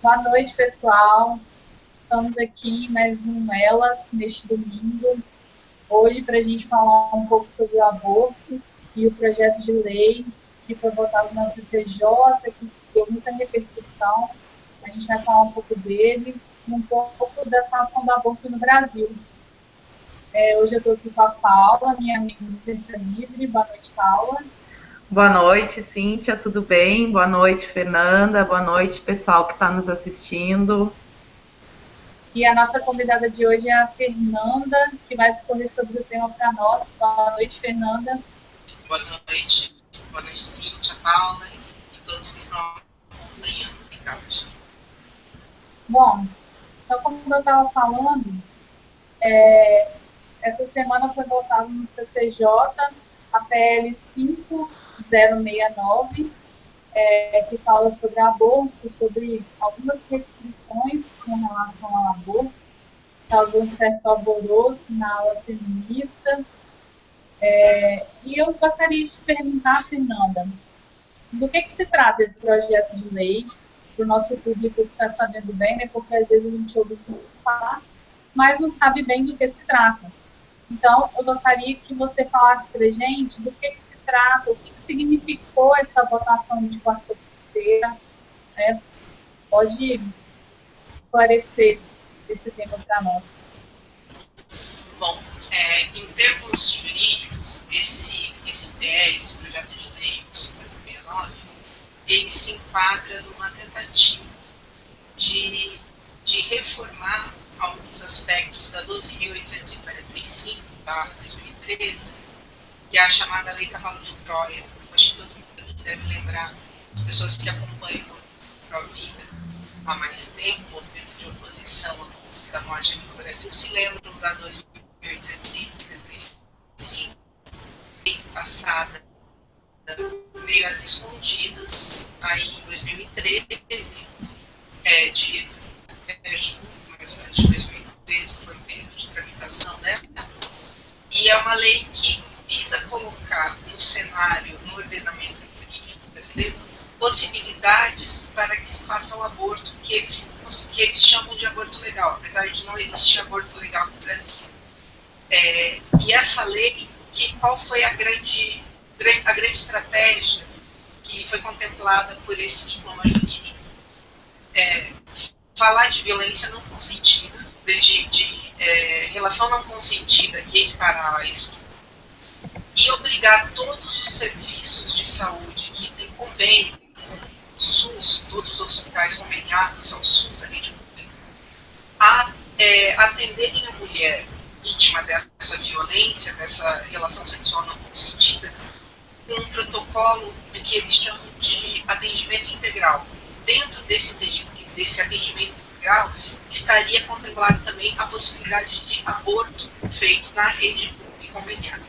Boa noite, pessoal. Estamos aqui em mais um Elas, neste domingo. Hoje, para a gente falar um pouco sobre o aborto e o projeto de lei que foi votado na CCJ, que deu muita repercussão. A gente vai falar um pouco dele e um pouco da situação do aborto no Brasil. Hoje eu estou aqui com a Paula, minha amiga do Terça Livre. Boa noite, Paula. Boa noite, Cíntia, tudo bem? Boa noite, Fernanda. Boa noite, pessoal que está nos assistindo. E a nossa convidada de hoje é a Fernanda, que vai discorrer sobre o tema para nós. Boa noite, Fernanda. Boa noite, Cíntia, Paula e todos que estão acompanhando o Ricardo. Bom, então como eu estava falando, essa semana foi votado no CCJ a PL 5069, que fala sobre aborto, sobre algumas restrições com relação ao aborto, causou um certo alvoroço na ala feminista. E eu gostaria de te perguntar, Fernanda, do que se trata esse projeto de lei, para o nosso público que está sabendo bem, né, porque às vezes a gente ouve muito falar, mas não sabe bem do que se trata. Então, eu gostaria que você falasse para a gente do que se trata, o que significou essa votação de quarta-feira, né? Pode esclarecer esse tema para nós. Bom, em termos jurídicos, esse PL, esse projeto de lei 5069, ele se enquadra numa tentativa de reformar alguns aspectos da 12.845/2013, que é a chamada Lei Cavalo de Troia. Acho que todo mundo deve lembrar, as pessoas que acompanham o Pró-Vida há mais tempo, o movimento de oposição da morte aqui no Brasil, se lembram da 12.845, passada meio às escondidas, aí em 2013, até junho, mais ou menos, de 2013, foi o período de tramitação dela, e é uma lei que visa colocar no cenário, no ordenamento jurídico brasileiro, possibilidades para que se faça o aborto que eles chamam de aborto legal, apesar de não existir aborto legal no Brasil. E essa lei, qual foi a grande estratégia que foi contemplada por esse diploma jurídico? Falar de violência não consentida, de relação não consentida e equiparar a isso, e obrigar todos os serviços de saúde que têm convênio com o SUS, todos os hospitais conveniados ao SUS, a rede pública, a atenderem a mulher vítima dessa violência, dessa relação sexual não consentida, com um protocolo do que eles chamam de atendimento integral. Dentro desse atendimento integral, estaria contemplada também a possibilidade de aborto feito na rede pública conveniada.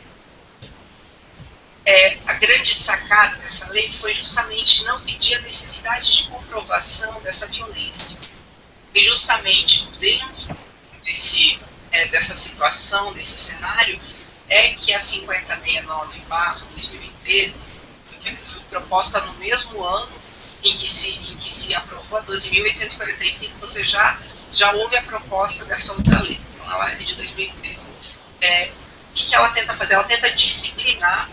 A grande sacada dessa lei foi justamente não pedir a necessidade de comprovação dessa violência. E justamente dentro dessa situação, desse cenário, é que a 5069/2013 foi proposta no mesmo ano em que se aprovou a 12.845, você já houve a proposta dessa outra lei, então ela é de 2013. O que ela tenta fazer? Ela tenta disciplinar,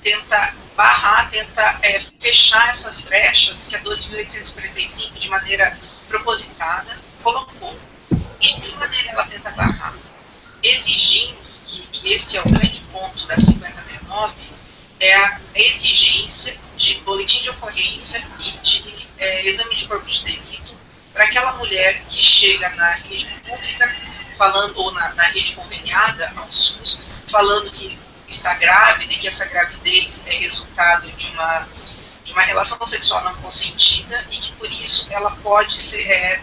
tenta barrar, tenta fechar essas brechas que a 12.845, de maneira propositada, colocou. E de que maneira ela tenta barrar? Exigindo, e esse é o grande ponto da 5069, é a exigência de boletim de ocorrência e de exame de corpo de delito para aquela mulher que chega na rede pública, ou na rede conveniada ao SUS, falando que está grávida e que essa gravidez é resultado de uma relação sexual não consentida e que por isso ela pode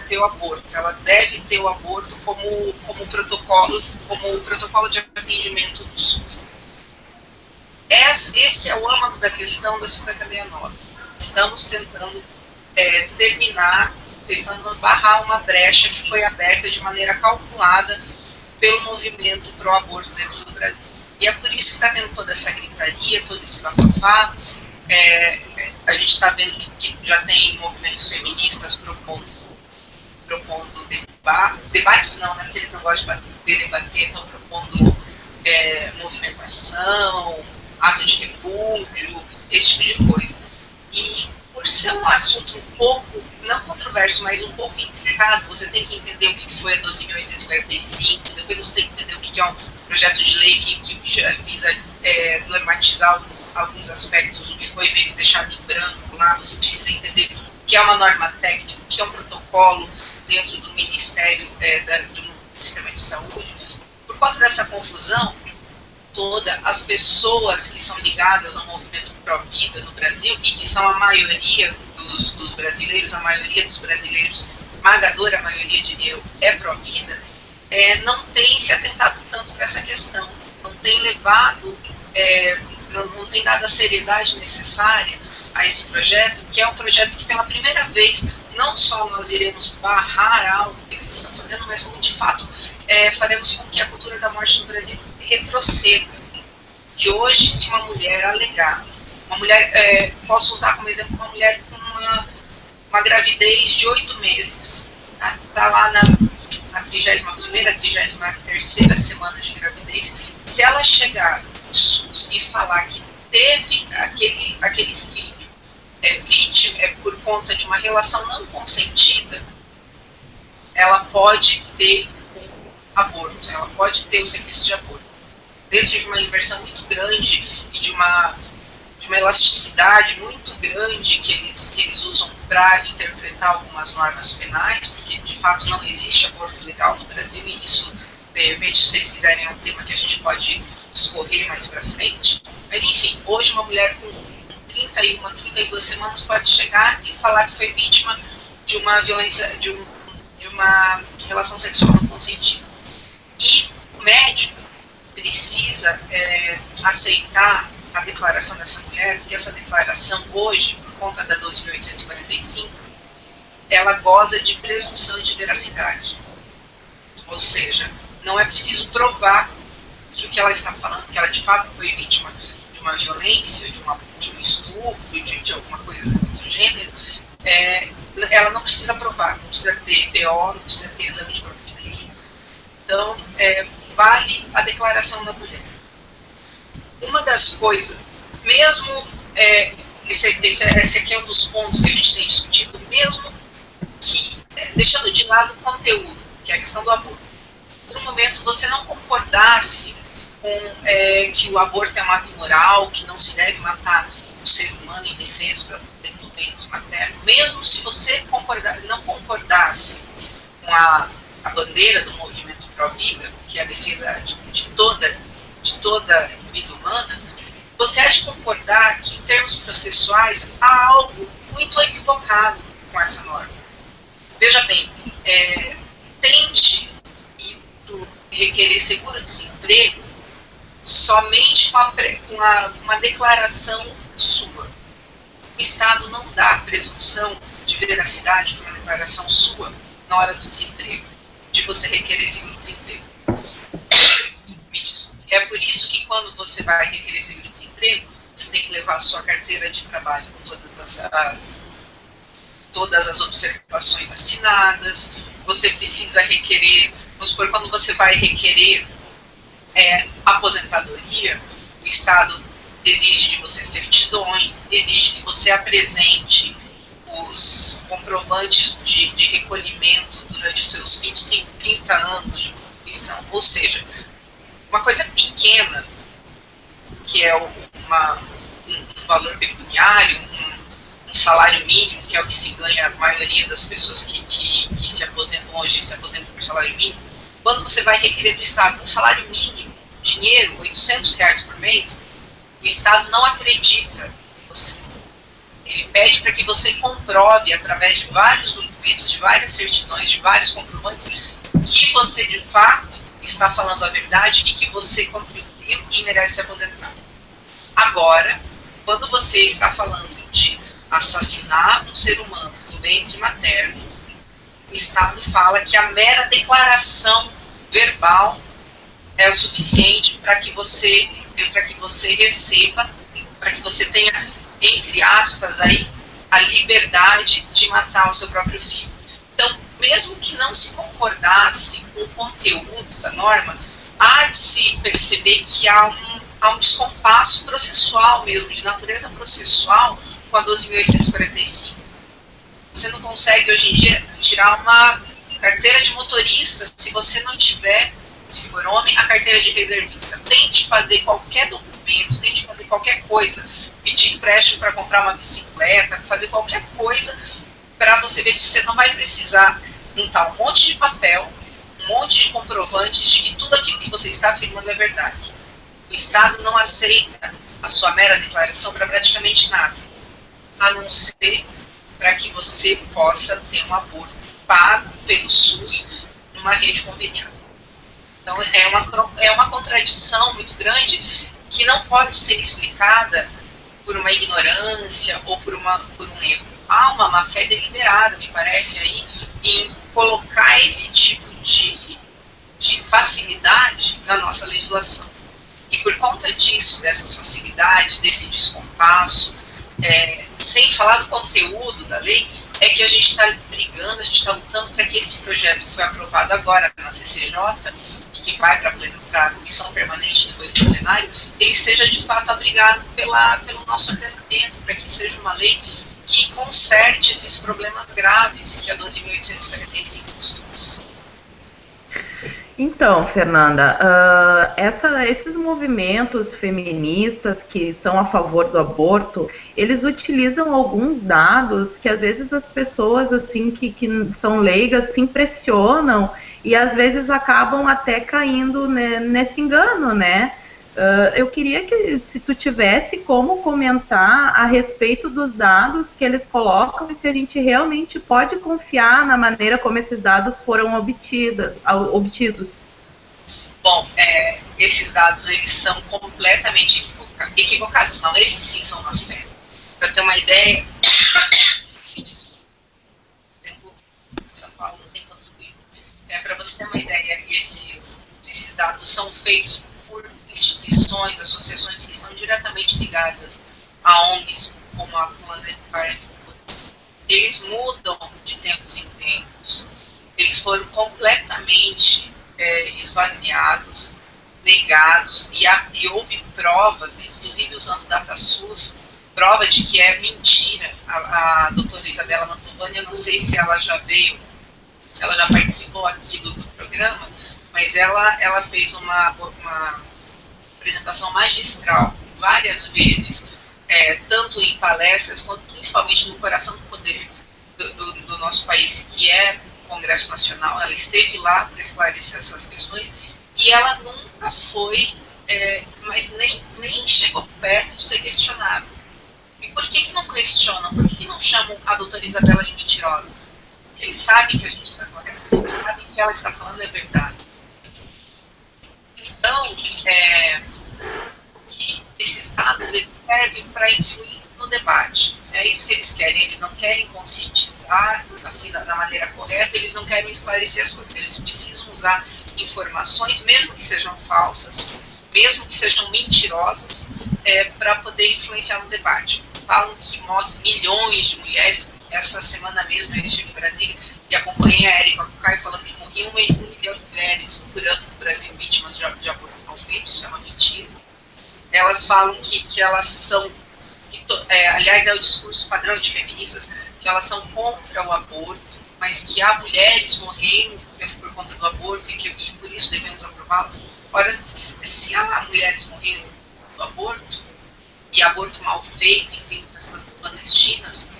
ter o aborto, ela deve ter o aborto como protocolo de atendimento do SUS. Esse é o âmago da questão da 5069. Estamos tentando tentando barrar uma brecha que foi aberta de maneira calculada pelo movimento pró-aborto dentro do Brasil. E é por isso que está tendo toda essa gritaria, todo esse bafafá. A gente está vendo que já tem movimentos feministas propondo propondo debates não, né, porque eles não gostam de debater, estão propondo movimentação, ato de repúdio, esse tipo de coisa. E por ser um assunto um pouco, não controverso, mas um pouco intricado, você tem que entender o que foi a 12.845, depois você tem que entender o que é um projeto de lei que visa normatizar alguns aspectos, o que foi meio que deixado em branco lá, você precisa entender o que é uma norma técnica, o que é um protocolo dentro do Ministério do Sistema de Saúde. Por conta dessa confusão toda, as pessoas que são ligadas ao movimento pró-vida no Brasil, e que são a maioria dos brasileiros, esmagadora maioria, diria eu, é pró-vida, não tem se atentado tanto para essa questão, não tem levado, não tem dado a seriedade necessária a esse projeto, que é um projeto que pela primeira vez, não só nós iremos barrar algo que eles estão fazendo, mas como de fato faremos com que a cultura da morte no Brasil retroceda. Que hoje, se uma mulher alegar, posso usar como exemplo uma mulher com uma gravidez de 8 meses, tá lá na 31ª, 33ª semana de gravidez, se ela chegar no SUS e falar que teve aquele filho vítima por conta de uma relação não consentida, ela pode ter um aborto, ela pode ter o serviço de aborto. Dentro de uma inversão muito grande e de uma elasticidade muito grande que eles usam para interpretar algumas normas penais, porque de fato não existe aborto legal no Brasil, e isso, de repente, se vocês quiserem, é um tema que a gente pode discorrer mais para frente. Mas enfim, hoje uma mulher com 31, 32 semanas pode chegar e falar que foi vítima de uma violência, de uma relação sexual não consentida. E o médico precisa aceitar a declaração dessa mulher, porque essa declaração hoje, por conta da 12.845, ela goza de presunção de veracidade. Ou seja, não é preciso provar que o que ela está falando, que ela de fato foi vítima de uma violência, de um estupro, de alguma coisa do gênero, ela não precisa provar, não precisa ter BO, não precisa ter exame de corpo de delito. Então, vale a declaração da mulher. Uma das coisas, mesmo, esse aqui é um dos pontos que a gente tem discutido, mesmo que, deixando de lado o conteúdo, que é a questão do aborto, por um momento você não concordasse com que o aborto é um ato imoral, que não se deve matar o ser humano em defesa do ventre materno, mesmo se você não concordasse com a bandeira do movimento pró-vida, que é a defesa de toda vida humana, você há de concordar que, em termos processuais, há algo muito equivocado com essa norma. Veja bem, tente requerer seguro-desemprego somente com uma declaração sua. O Estado não dá presunção de veracidade para uma declaração sua na hora do desemprego, de você requerer seguro-desemprego. É por isso que quando você vai requerer seguro-desemprego, você tem que levar a sua carteira de trabalho com todas as observações assinadas, você precisa requerer, vamos supor, quando você vai requerer aposentadoria, o Estado exige de você certidões, exige que você apresente os comprovantes de recolhimento durante os seus 25, 30 anos de contribuição, ou seja, uma coisa pequena, que é um valor pecuniário, um salário mínimo, que é o que se ganha a maioria das pessoas que se aposentam hoje, se aposentam por salário mínimo. Quando você vai requerer do Estado um salário mínimo, dinheiro, R$800 por mês, o Estado não acredita em você. Ele pede para que você comprove, através de vários documentos, de várias certidões, de vários comprovantes, que você, de fato, está falando a verdade e que você contribuiu e merece se aposentar. Agora, quando você está falando de assassinar um ser humano no ventre materno, o Estado fala que a mera declaração verbal é o suficiente para que você receba, para que você tenha, entre aspas, aí, a liberdade de matar o seu próprio filho. Então, mesmo que não se concordasse com o conteúdo da norma, há de se perceber que há um descompasso processual mesmo, de natureza processual, com a 12.845. Você não consegue, hoje em dia, tirar uma carteira de motorista se você não tiver, se for homem, a carteira de reservista. Tente fazer qualquer documento, tente fazer qualquer coisa, pedir empréstimo para comprar uma bicicleta, fazer qualquer coisa, para você ver se você não vai precisar montar um monte de papel, um monte de comprovantes de que tudo aquilo que você está afirmando é verdade. O Estado não aceita a sua mera declaração para praticamente nada, a não ser para que você possa ter um aborto pago pelo SUS numa rede conveniada. Então, é uma contradição muito grande que não pode ser explicada por uma ignorância ou por um erro. Há uma má-fé deliberada, me parece, aí, em colocar esse tipo de facilidade na nossa legislação. E por conta disso, dessas facilidades, desse descompasso, sem falar do conteúdo da lei, é que a gente está brigando, a gente está lutando para que esse projeto que foi aprovado agora na CCJ, e que vai para a comissão permanente depois do plenário, ele seja de fato abrigado pelo nosso ordenamento, para que seja uma lei que conserte esses problemas graves que a 12.845 costuma ser. Então, Fernanda, esses movimentos feministas que são a favor do aborto, eles utilizam alguns dados que às vezes as pessoas assim que são leigas se impressionam e às vezes acabam até caindo nesse engano, né? Eu queria que, se tu tivesse como comentar a respeito dos dados que eles colocam e se a gente realmente pode confiar na maneira como esses dados foram obtidos. Bom, esses dados eles são completamente equivocados. Não, esses sim são uma fé. Para ter uma ideia, essa fala não tem quanto tempo. Para você ter uma ideia, esses dados são feitos por instituições, associações que estão diretamente ligadas a ONGs, como a Planet Parenthood. Eles mudam de tempos em tempos. Eles foram completamente esvaziados, negados, e houve provas, inclusive usando DataSUS, prova de que é mentira. A doutora Isabela Mantovani, eu não sei se ela já veio, se ela já participou aqui do programa, mas ela fez uma apresentação magistral várias vezes, tanto em palestras, quanto principalmente no coração do poder do nosso país, que é o Congresso Nacional. Ela esteve lá para esclarecer essas questões, e ela nunca foi, mas nem chegou perto de ser questionada. E por que não questionam? Por que não chamam a doutora Isabela de mentirosa? Porque eles sabem que a gente está correto, eles sabem que ela está falando é verdade. Então, que esses dados eles servem para influir no debate. É isso que eles querem. Eles não querem conscientizar assim, da maneira correta, eles não querem esclarecer as coisas. Eles precisam usar informações, mesmo que sejam falsas, mesmo que sejam mentirosas, para poder influenciar no debate. Falam que morrem milhões de mulheres. Essa semana mesmo eu estive em Brasília e acompanhei a Érica Cocai falando que morriam 1 milhão de mulheres por ano no Brasil vítimas de aborto não feito. Isso é uma mentira. Elas falam que elas são, aliás, é o discurso padrão de feministas, que elas são contra o aborto, mas que há mulheres morrendo por conta do aborto e por isso devemos aprová-lo. Ora, se há mulheres morrendo do aborto, e aborto mal feito em clínicas clandestinas,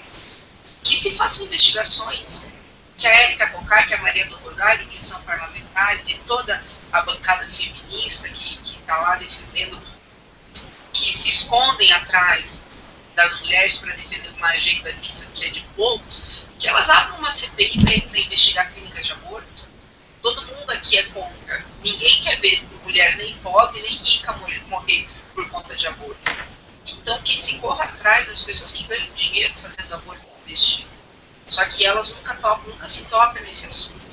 que se façam investigações, que a Érica Cocai, que a Maria do Rosário, que são parlamentares, e toda a bancada feminista que está lá defendendo, que se escondem atrás das mulheres para defender uma agenda que é de poucos, que elas abram uma CPI para investigar clínicas de aborto. Todo mundo aqui é contra. Ninguém quer ver mulher nem pobre, nem rica morrer por conta de aborto. Então, que se corra atrás das pessoas que ganham dinheiro fazendo aborto clandestino. Só que elas nunca se tocam nesse assunto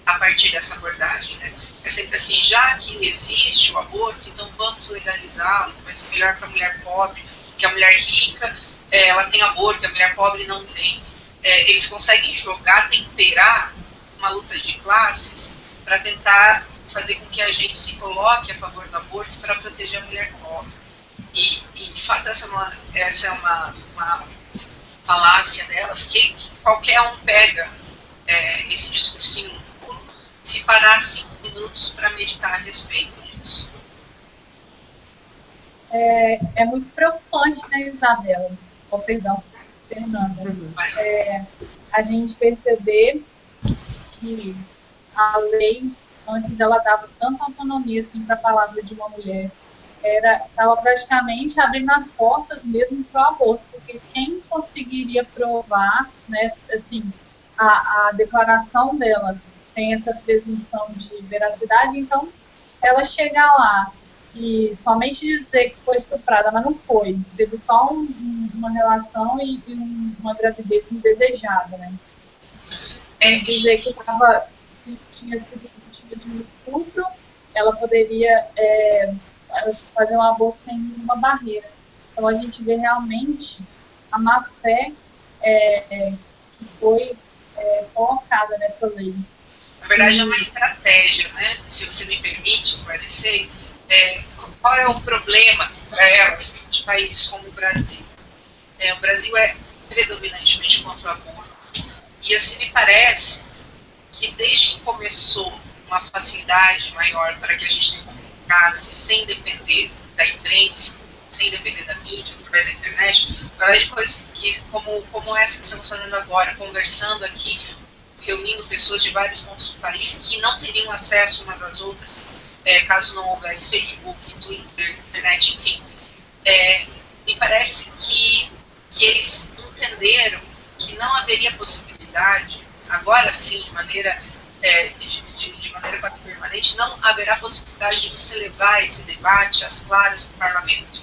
a partir dessa abordagem, né? É sempre assim, já que existe o aborto, então vamos legalizá-lo, que vai ser melhor para a mulher pobre, porque a mulher rica, ela tem aborto, a mulher pobre não tem. eles conseguem jogar, temperar uma luta de classes para tentar fazer com que a gente se coloque a favor do aborto para proteger a mulher que morre. E de fato, essa é uma falácia delas, que qualquer um pega esse discursinho puro, se parar 5 minutos para meditar a respeito disso. É muito preocupante, né, Isabela? Oh, perdão, Fernanda. A gente perceber que a lei, antes ela dava tanta autonomia assim, para a palavra de uma mulher, estava praticamente abrindo as portas mesmo para o aborto, porque quem conseguiria provar, né, assim, a declaração dela tem essa presunção de veracidade, então ela chegar lá e somente dizer que foi estuprada, mas não foi, teve só uma relação e uma gravidez indesejada, né? Dizer que se tinha sido vítima de um estupro, ela poderia fazer um aborto sem nenhuma barreira. Então a gente vê realmente a má fé que foi colocada nessa lei. Na verdade, é uma estratégia, né? Se você me permite esclarecer, qual é o problema para elas de países como o Brasil? O Brasil é predominantemente contra o aborto. E assim me parece que desde que começou uma facilidade maior para que a gente se comunicasse sem depender da imprensa, sem depender da mídia, através da internet, através de coisas como essa que estamos fazendo agora, conversando aqui, reunindo pessoas de vários pontos do país que não teriam acesso umas às outras, caso não houvesse Facebook, Twitter, internet, enfim. Me parece que eles entenderam que não haveria possibilidade, agora sim, de maneira quase permanente, não haverá possibilidade de você levar esse debate às claras para o parlamento.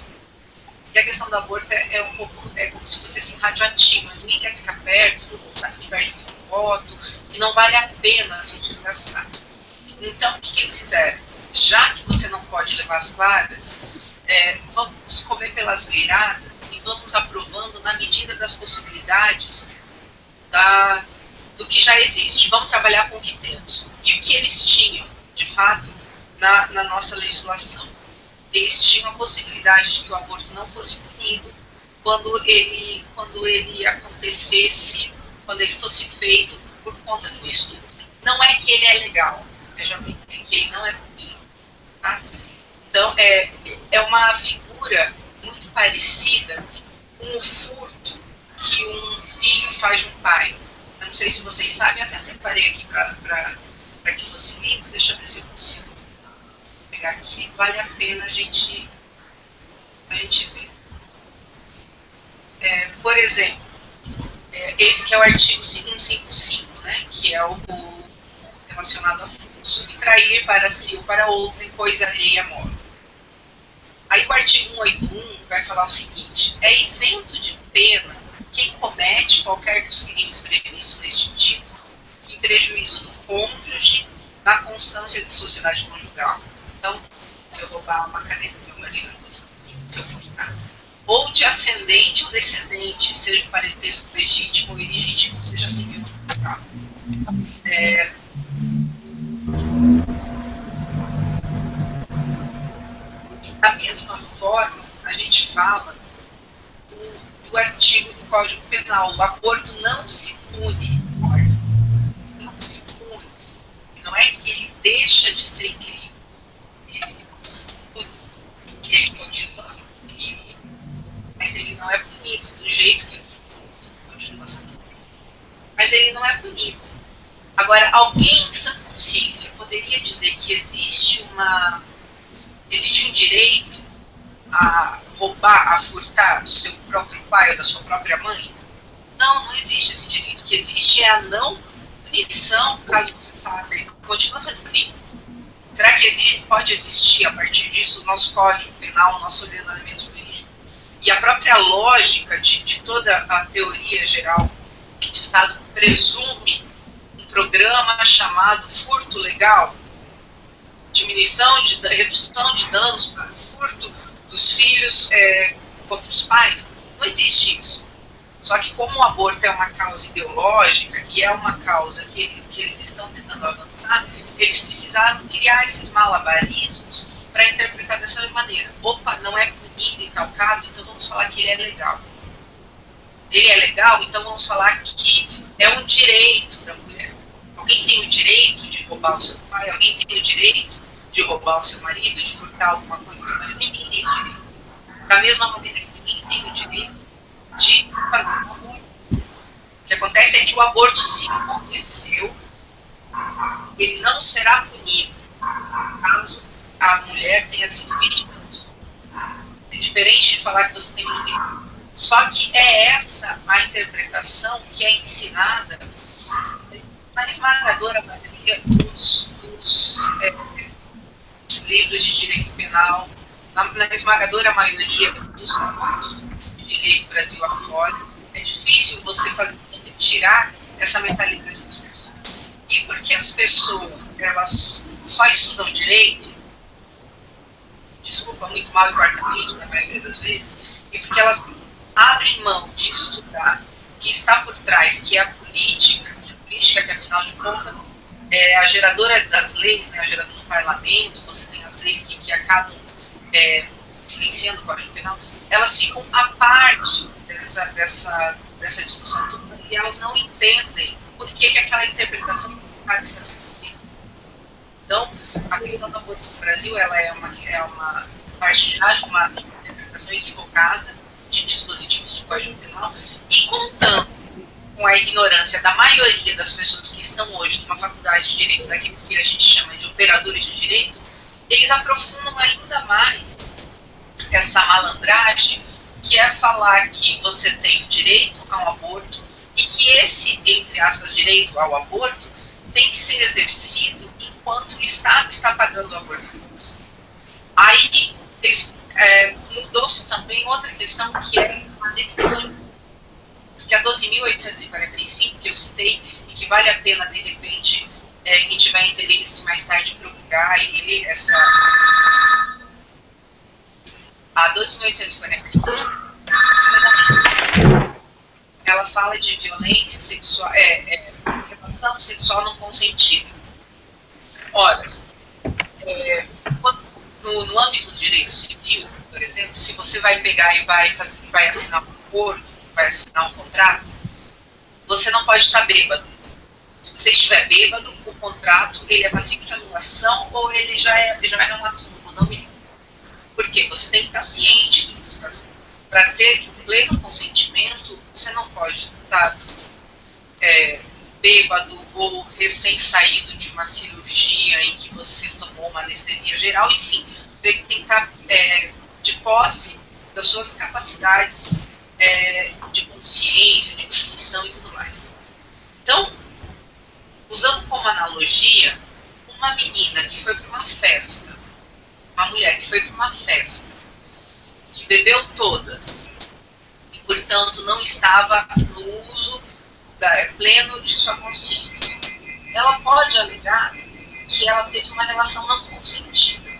E a questão do aborto é como se fosse assim, radioativa, ninguém quer ficar perto, todo mundo sabe que perde muito voto, e não vale a pena se desgastar. Então, o que eles fizeram? Já que você não pode levar as claras, vamos comer pelas beiradas e vamos aprovando na medida das possibilidades do que já existe. Vamos trabalhar com o que temos. E o que eles tinham, de fato, na nossa legislação? Eles tinham a possibilidade de que o aborto não fosse punido quando ele acontecesse, quando ele fosse feito por conta do estupro. Não é que ele é legal, veja bem, é que ele não é punido. Tá? Então, é uma figura muito parecida com o furto que um filho faz de um pai. Eu não sei se vocês sabem, até separei aqui para que fosse lindo, deixa eu ver se eu consigo pegar aqui, vale a pena a gente ver. Por exemplo, esse que é o artigo 155, né, que é o relacionado a furto, subtrair para si ou para outro em coisa alheia à morte. Aí o artigo 181 vai falar o seguinte: é isento de pena quem comete qualquer dos crimes previstos neste título em prejuízo do cônjuge na constância de sociedade conjugal. Então, se eu roubar uma caneta do meu marido, se eu furtar, ou de ascendente ou descendente, seja o parentesco legítimo ou ilegítimo, seja civil ou conjugal. Da mesma forma, a gente fala do artigo do Código Penal: o aborto não se pune. Não se pune. Não é que ele deixa de ser crime. Ele não se pune. Ele continua crime. Mas ele não é punido do jeito que o furto continua sendo punido. Mas ele não é punido. Agora, alguém em sã consciência poderia dizer que existe um direito a roubar, a furtar do seu próprio pai ou da sua própria mãe? Não existe esse direito. O que existe é a não punição caso você faça. Ele continua sendo crime. Será que pode existir, a partir disso, o nosso Código Penal, o nosso ordenamento jurídico? E a própria lógica de toda a teoria geral de Estado presume um programa chamado furto legal, redução de danos para furto dos filhos contra os pais. Não existe isso. Só que como o aborto é uma causa ideológica e é uma causa que eles estão tentando avançar, eles precisaram criar esses malabarismos para interpretar dessa maneira. Opa, não é punido em tal caso, então vamos falar que ele é legal. Ele é legal, então vamos falar que é um direito da mulher. Alguém tem o direito de roubar o seu pai? Alguém tem o direito de roubar o seu marido, de furtar alguma coisa do seu marido? Ninguém tem esse direito. Da mesma maneira que ninguém tem o direito de fazer um aborto. O que acontece é que o aborto, se aconteceu, ele não será punido caso a mulher tenha sido vítima. É diferente de falar que você tem um direito. Só que é essa a interpretação que é ensinada na esmagadora maioria dos livros de direito penal, na esmagadora maioria dos cursos de direito Brasil afora. É difícil você tirar essa mentalidade das pessoas. E porque as pessoas, elas só estudam direito, desculpa, muito mal e porcamente na maioria das vezes, e porque elas abrem mão de estudar o que está por trás, que é a política, que afinal de contas é a geradora das leis, né, a geradora do parlamento, você tem as leis que acabam influenciando o Código Penal, elas ficam à parte dessa discussão toda e elas não entendem por que aquela interpretação pode ser assim. Então, a questão do aborto no Brasil, ela é uma parte já de uma interpretação equivocada de dispositivos do Código Penal e contando com a ignorância da maioria das pessoas que estão hoje numa faculdade de direito, daqueles que a gente chama de operadores de direito, eles aprofundam ainda mais essa malandragem, que é falar que você tem direito ao aborto e que esse, entre aspas, direito ao aborto tem que ser exercido enquanto o Estado está pagando o aborto. Aí mudou-se também outra questão, que é a definição. Porque a 12.845, que eu citei, e que vale a pena, de repente, quem tiver interesse mais tarde procurar e ler essa... A 12.845, ela fala de violência sexual, relação sexual não consentida. Ora, no âmbito do direito civil, por exemplo, se você vai pegar e vai assinar um acordo, vai assinar um contrato, você não pode estar bêbado. Se você estiver bêbado, o contrato ele é passível de anulação ou ele já é um ato nulo, não me. Por quê? Você tem que estar ciente do que você está fazendo. Para ter pleno consentimento, você não pode estar bêbado ou recém-saído de uma cirurgia em que você tomou uma anestesia geral, enfim, você tem que estar de posse das suas capacidades de consciência, de cognição e tudo mais. Então, usando como analogia, uma menina que foi para uma festa, uma mulher que foi para uma festa, que bebeu todas, e portanto não estava no uso pleno de sua consciência, ela pode alegar que ela teve uma relação não consentida.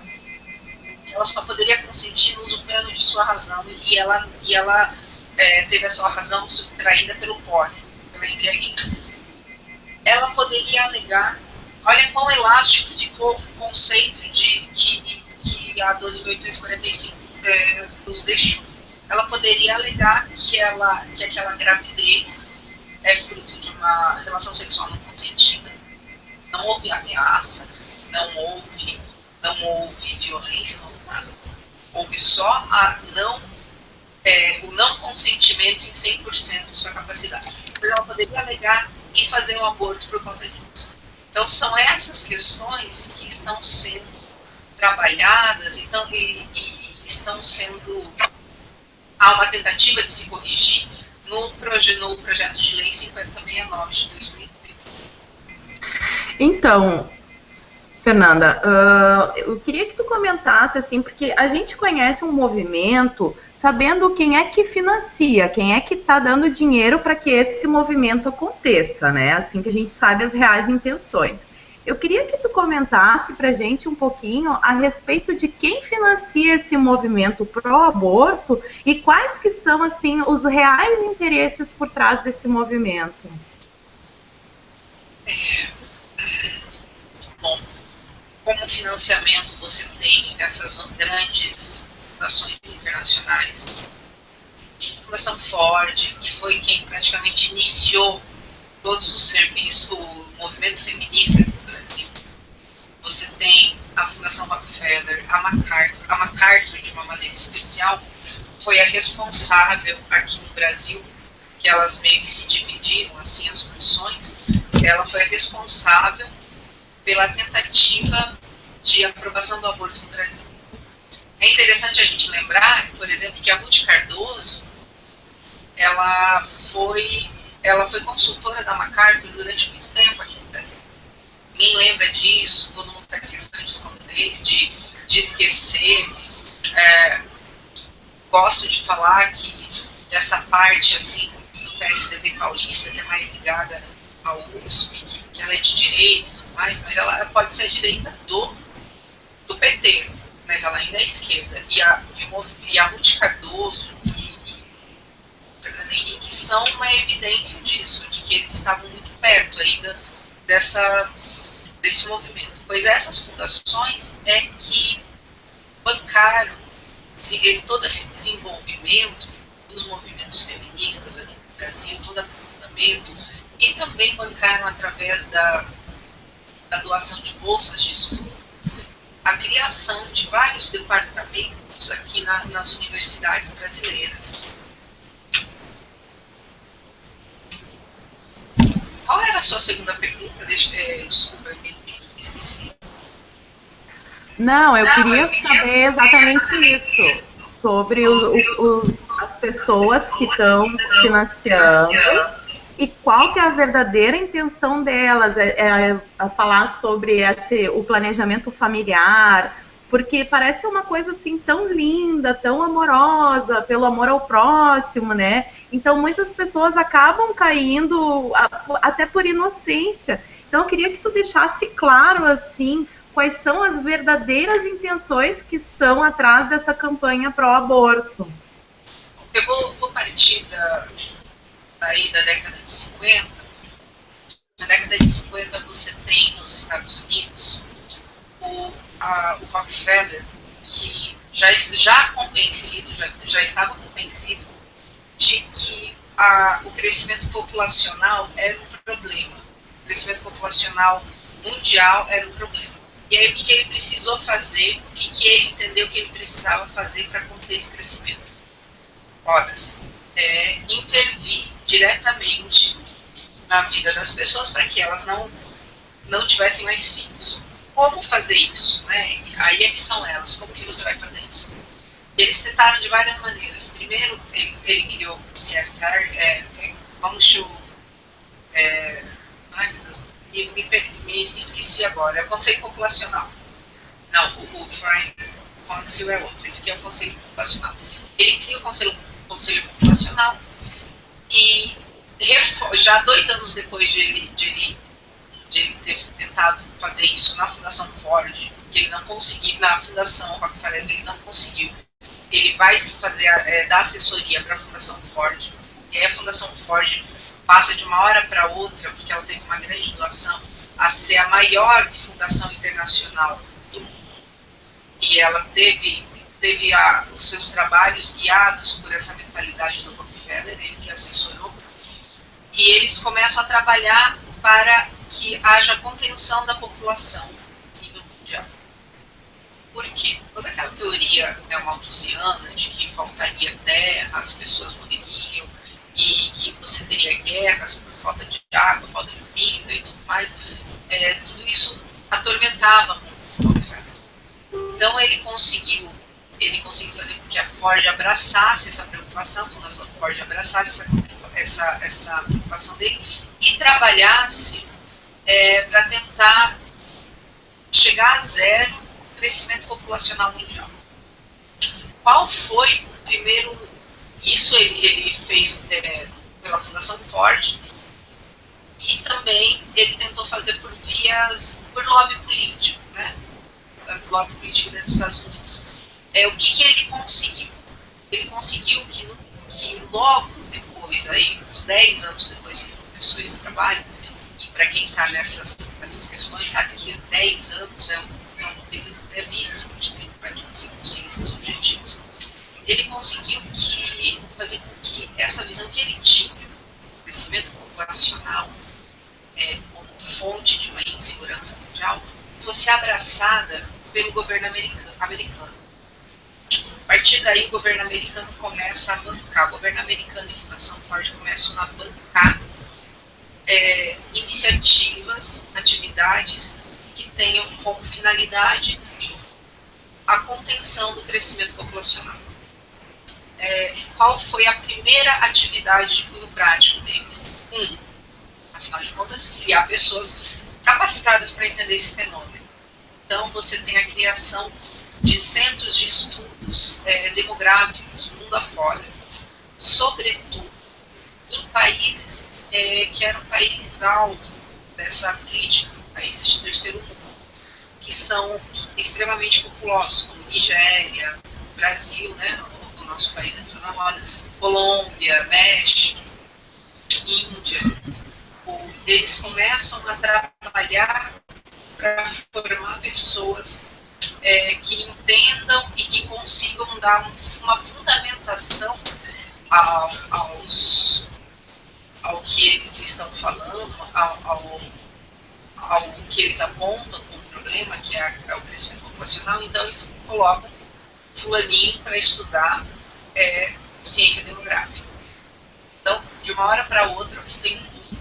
Ela só poderia consentir no uso pleno de sua razão e ela teve essa razão subtraída pelo porre, pela embriaguez. Ela poderia alegar, olha quão elástico ficou o conceito que a 12.845 nos deixou. Ela poderia alegar que aquela gravidez é fruto de uma relação sexual não consentida. Não houve ameaça, não houve violência, não houve nada. Houve só o não consentimento em 100% de sua capacidade. Mas ela poderia alegar e fazer um aborto por conta disso. Então, são essas questões que estão sendo trabalhadas e estão sendo... Há uma tentativa de se corrigir no projeto de lei 5069 de 2013. Então, Fernanda, eu queria que tu comentasse, assim, porque a gente conhece um movimento sabendo quem é que financia, quem é que está dando dinheiro para que esse movimento aconteça, né? Assim que a gente sabe as reais intenções. Eu queria que tu comentasse para a gente um pouquinho a respeito de quem financia esse movimento pró-aborto e quais que são, assim, os reais interesses por trás desse movimento. Bom, como financiamento você tem essas grandes fundações internacionais. A Fundação Ford, que foi quem praticamente iniciou todos os serviços, o movimento feminista aqui no Brasil. Você tem a Fundação Rockefeller, a MacArthur. A MacArthur, de uma maneira especial, foi a responsável aqui no Brasil, que elas meio que se dividiram, assim, as funções. Ela foi a responsável pela tentativa de aprovação do aborto no Brasil. É interessante a gente lembrar, por exemplo, que a Ruth Cardoso, ela foi consultora da MacArthur durante muito tempo aqui no Brasil. Ninguém lembra disso, todo mundo faz questão de esconder, de esquecer. Gosto de falar que essa parte assim, do PSDB paulista, que é mais ligada ao USP, que ela é de direita e tudo mais, mas ela pode ser a direita do PT, mas ela ainda é esquerda. E a Ruth Cardoso e Fernando Henrique são uma evidência disso, de que eles estavam muito perto ainda desse movimento. Pois essas fundações é que bancaram todo esse desenvolvimento dos movimentos feministas aqui no Brasil, todo aprofundamento, e também bancaram através da doação de bolsas de estudo, a criação de vários departamentos aqui nas universidades brasileiras. Qual era a sua segunda pergunta? Desculpa, eu me esqueci. Não, eu queria saber exatamente isso, sobre as pessoas que estão financiando e qual que é a verdadeira intenção delas, a falar sobre o planejamento familiar, porque parece uma coisa assim tão linda, tão amorosa, pelo amor ao próximo, né? Então muitas pessoas acabam caindo até por inocência. Então eu queria que tu deixasse claro assim quais são as verdadeiras intenções que estão atrás dessa campanha pró-aborto. Eu vou partir daí da década de 50. Na década de 50 você tem nos Estados Unidos o Rockefeller, que já estava convencido de que o crescimento populacional era um problema. O crescimento populacional mundial era um problema. E aí o que ele precisou fazer, o que ele entendeu que ele precisava fazer para conter esse crescimento? Horas. Intervir diretamente na vida das pessoas para que elas não tivessem mais filhos. Como fazer isso? Né? Aí é que são elas. Como que você vai fazer isso? Eles tentaram de várias maneiras. Primeiro, ele criou o CFR, me esqueci agora, é o Conselho Populacional. Não, o Foreign Council é outro, esse aqui é o Conselho Populacional. Ele cria o Conselho Populacional e já 2 anos depois de ele ter tentado fazer isso na Fundação Ford, que ele não conseguiu, na Fundação Rockefeller ele não conseguiu, ele vai dar assessoria para a Fundação Ford, e aí a Fundação Ford passa de uma hora para outra, porque ela teve uma grande doação, a ser a maior fundação internacional do mundo. E ela teve os seus trabalhos guiados por essa mentalidade do Rockefeller, ele que assessorou, e eles começam a trabalhar para que haja contenção da população a nível mundial. Por quê? Toda aquela teoria malthusiana de que faltaria terra, as pessoas morreriam, e que você teria guerras por falta de água, falta de comida e tudo mais, tudo isso atormentava o Rockefeller. Então ele conseguiu fazer com que a Ford abraçasse essa preocupação, a Fundação Ford abraçasse essa preocupação dele e trabalhasse para tentar chegar a zero o crescimento populacional mundial. Qual foi o primeiro? Isso ele fez pela Fundação Ford, e também ele tentou fazer por lobby político, né? Lobby político dentro dos Estados Unidos. O que ele conseguiu? Ele conseguiu que logo depois, aí, uns 10 anos depois que começou esse trabalho, e para quem está nessas questões sabe que 10 anos é um período brevíssimo de tempo para que você consiga esses objetivos. Ele conseguiu fazer com que essa visão que ele tinha, o crescimento populacional, como fonte de uma insegurança mundial, fosse abraçada pelo governo americano. A partir daí, o governo americano começa a bancar, o governo americano e a Fundação Ford começam a bancar iniciativas, atividades que tenham como finalidade a contenção do crescimento populacional. Qual foi a primeira atividade de cunho prático deles? Afinal de contas, criar pessoas capacitadas para entender esse fenômeno. Então, você tem a criação de centros de estudos demográficos, mundo afora, sobretudo em países que eram países-alvo dessa política, países de terceiro mundo, que são extremamente populosos, como Nigéria, Brasil, né, o nosso país entrou na roda, Colômbia, México, Índia. Eles começam a trabalhar para formar pessoas que entendam e que consigam dar uma fundamentação ao que eles estão falando, ao que eles apontam como problema, que é o crescimento populacional. Então, eles colocam fulaninho para estudar ciência demográfica. Então, de uma hora para outra, você tem um grupo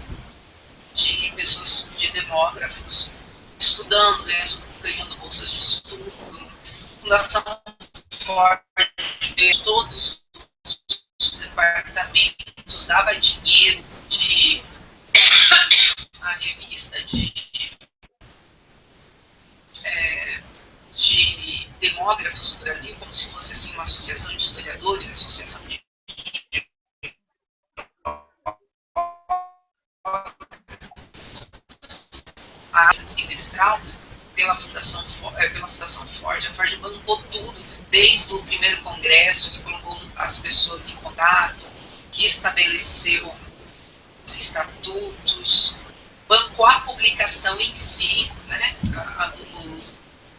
de pessoas, de demógrafos, estudando, ganhando bolsas de estudo, Fundação Ford, todos os departamentos, dava dinheiro a revista de demógrafos do Brasil, como se fosse assim, uma associação de historiadores, associação de a trimestral pela Fundação Ford. A Ford bancou tudo, desde o primeiro congresso, que colocou as pessoas em contato, que estabeleceu os estatutos, bancou a publicação em si, né?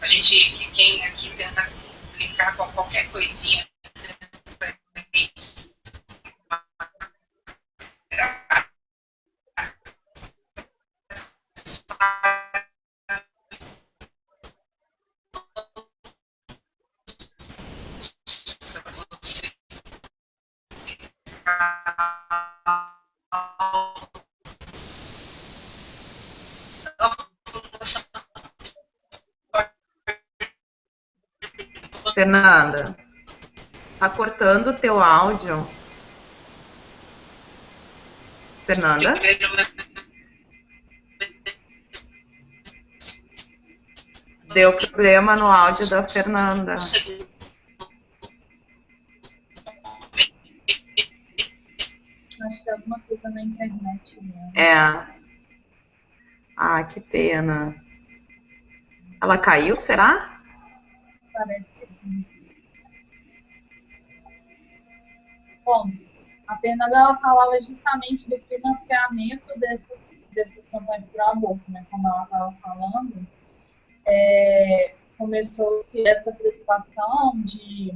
A gente, quem aqui tenta publicar com qualquer coisinha, Fernanda, tá cortando o teu áudio. Fernanda? Deu problema no áudio da Fernanda. Acho que é alguma coisa na internet, né? Ah, que pena. Ela caiu, será? Parece que sim. Bom, a Fernanda ela falava justamente do financiamento dessas campanhas para o aborto, né? Como ela estava falando, começou-se essa preocupação de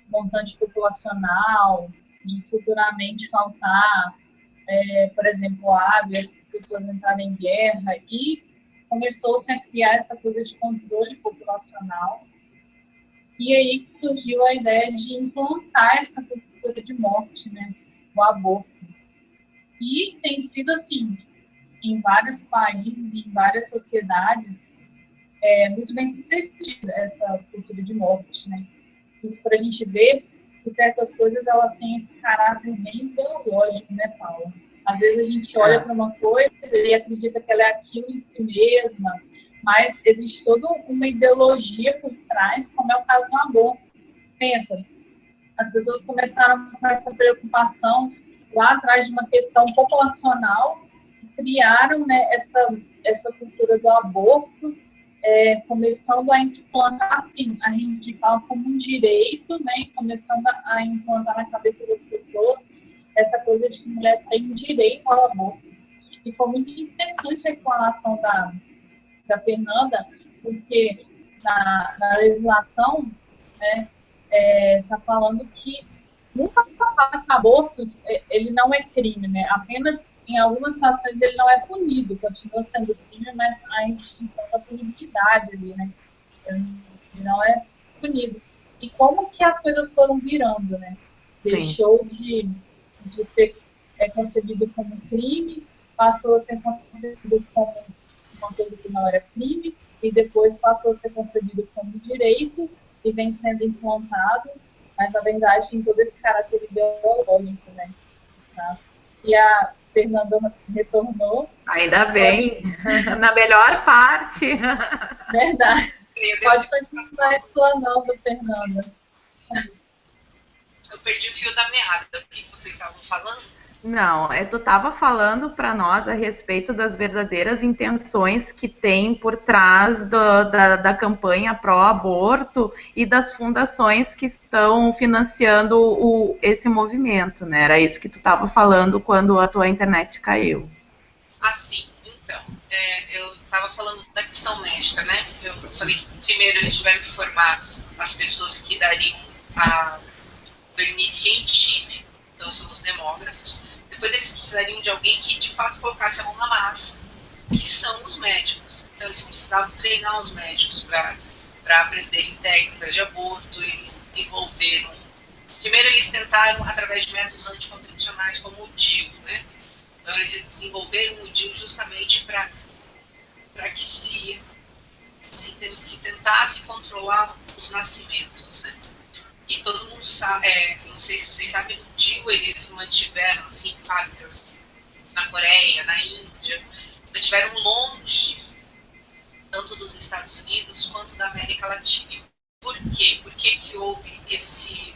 montante populacional, de futuramente faltar, por exemplo, água, as pessoas entrarem em guerra, e começou-se a criar essa coisa de controle populacional. E aí que surgiu a ideia de implantar essa cultura de morte, né, o aborto. E tem sido assim, em vários países, em várias sociedades, muito bem sucedida essa cultura de morte, né. Isso para a gente ver que certas coisas elas têm esse caráter bem ideológico, né, Paula? Às vezes a gente olha para uma coisa e acredita que ela é aquilo em si mesma, mas existe toda uma ideologia por trás, como é o caso do aborto. Pensa, as pessoas começaram com essa preocupação lá atrás de uma questão populacional, criaram, né, essa cultura do aborto, começando a implantar, assim, a reivindicar como um direito, né, e começando a implantar na cabeça das pessoas essa coisa de que mulher tem direito ao aborto. E foi muito interessante a explanação da Fernanda, porque na legislação, né, está falando que nunca aborto ele não é crime, né? Apenas em algumas situações ele não é punido, continua sendo crime, mas a extinção da punibilidade ali, né? Ele não é punido. E como que as coisas foram virando, né? Deixou de ser concebido como crime, passou a ser concebido como uma coisa que não era crime, e depois passou a ser concebido como direito, e vem sendo implantado, mas na verdade tem todo esse caráter ideológico, né? E a Fernanda retornou. Ainda bem, na melhor parte. Verdade. Pode continuar explanando, Fernanda. Eu perdi o fio da meada. O que vocês estavam falando? Não, tu estava falando para nós a respeito das verdadeiras intenções que tem por trás da campanha pró-aborto e das fundações que estão financiando esse movimento, né? Era isso que tu estava falando quando a tua internet caiu. Ah, sim. Então, eu estava falando da questão médica, né? Eu falei que primeiro eles tiveram que formar as pessoas que dariam a verniz científico, então são os demógrafos. Depois eles precisariam de alguém que de fato colocasse a mão na massa, que são os médicos. Então eles precisavam treinar os médicos para aprenderem técnicas de aborto. Eles desenvolveram. Primeiro eles tentaram através de métodos anticoncepcionais como o DIU, né? Então eles desenvolveram o DIU justamente para que se tentasse controlar os nascimentos, né? E todo mundo sabe, não sei se vocês sabem, no DIU eles mantiveram assim, fábricas na Coreia, na Índia, mantiveram longe, tanto dos Estados Unidos quanto da América Latina. Por quê? Por que houve esse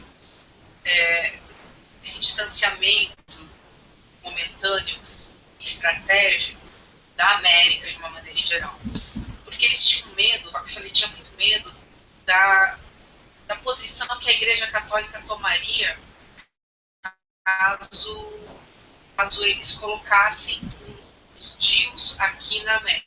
distanciamento momentâneo, estratégico, da América de uma maneira em geral? Porque eles tinham medo, o Rockefeller tinha muito medo da posição que a Igreja Católica tomaria caso eles colocassem os DIUs aqui na América.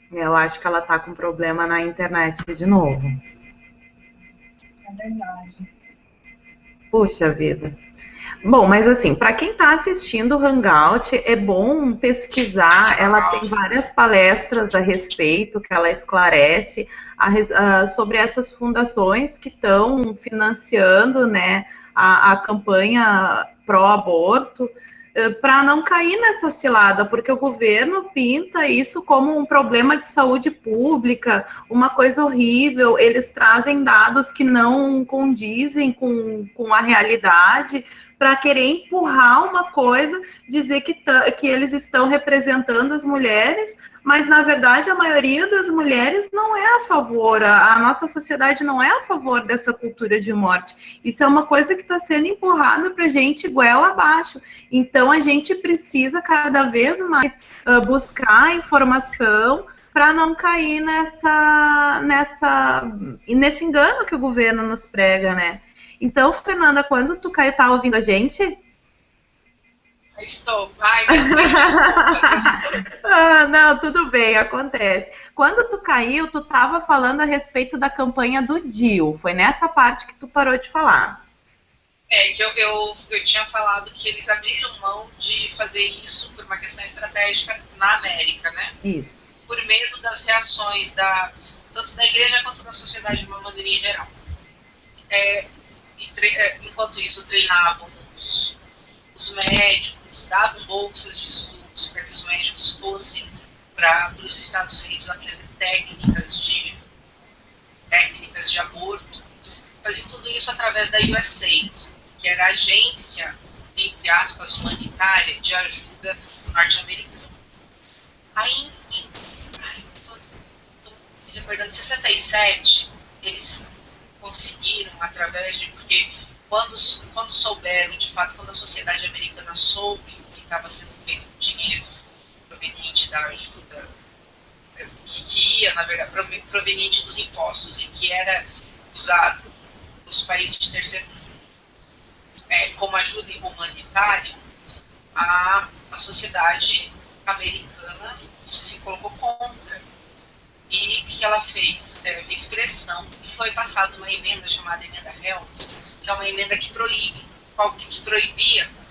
Eu acho que ela tá com problema na internet de novo. É verdade. Puxa vida. Bom, mas assim, para quem está assistindo o Hangout, é bom pesquisar. Ela tem várias palestras a respeito, que ela esclarece sobre essas fundações que estão financiando, né, a campanha pró-aborto, para não cair nessa cilada, porque o governo pinta isso como um problema de saúde pública, uma coisa horrível. Eles trazem dados que não condizem com a realidade, para querer empurrar uma coisa, dizer que eles estão representando as mulheres, mas na verdade a maioria das mulheres não é a favor, a nossa sociedade não é a favor dessa cultura de morte. Isso é uma coisa que está sendo empurrada para a gente goela abaixo. Então a gente precisa cada vez mais buscar informação para não cair nesse engano que o governo nos prega, né? Então, Fernanda, quando tu caiu, tá ouvindo a gente? Estou. Ai, meu Deus, desculpa. Não, tudo bem, acontece. Quando tu caiu, tu tava falando a respeito da campanha do DIU. Foi nessa parte que tu parou de falar. Que eu tinha falado que eles abriram mão de fazer isso por uma questão estratégica na América, né? Isso. Por medo das reações tanto da igreja quanto da sociedade de uma maneira em geral. Enquanto isso, treinavam os médicos, davam bolsas de estudo médicos, para que os médicos fossem para os Estados Unidos aprender técnicas de aborto. Faziam tudo isso através da USAID, que era a agência, entre aspas, humanitária de ajuda norte-americana. Aí, em 67, eles conseguiram, através de... Porque quando souberam, de fato, quando a sociedade americana soube o que estava sendo feito com dinheiro proveniente da ajuda, que ia, na verdade, proveniente dos impostos e que era usado nos países de terceiro mundo como ajuda humanitária, a sociedade americana se colocou contra. E o que ela fez? Fez pressão e foi passada uma emenda chamada Emenda Helms, que é uma emenda que proibia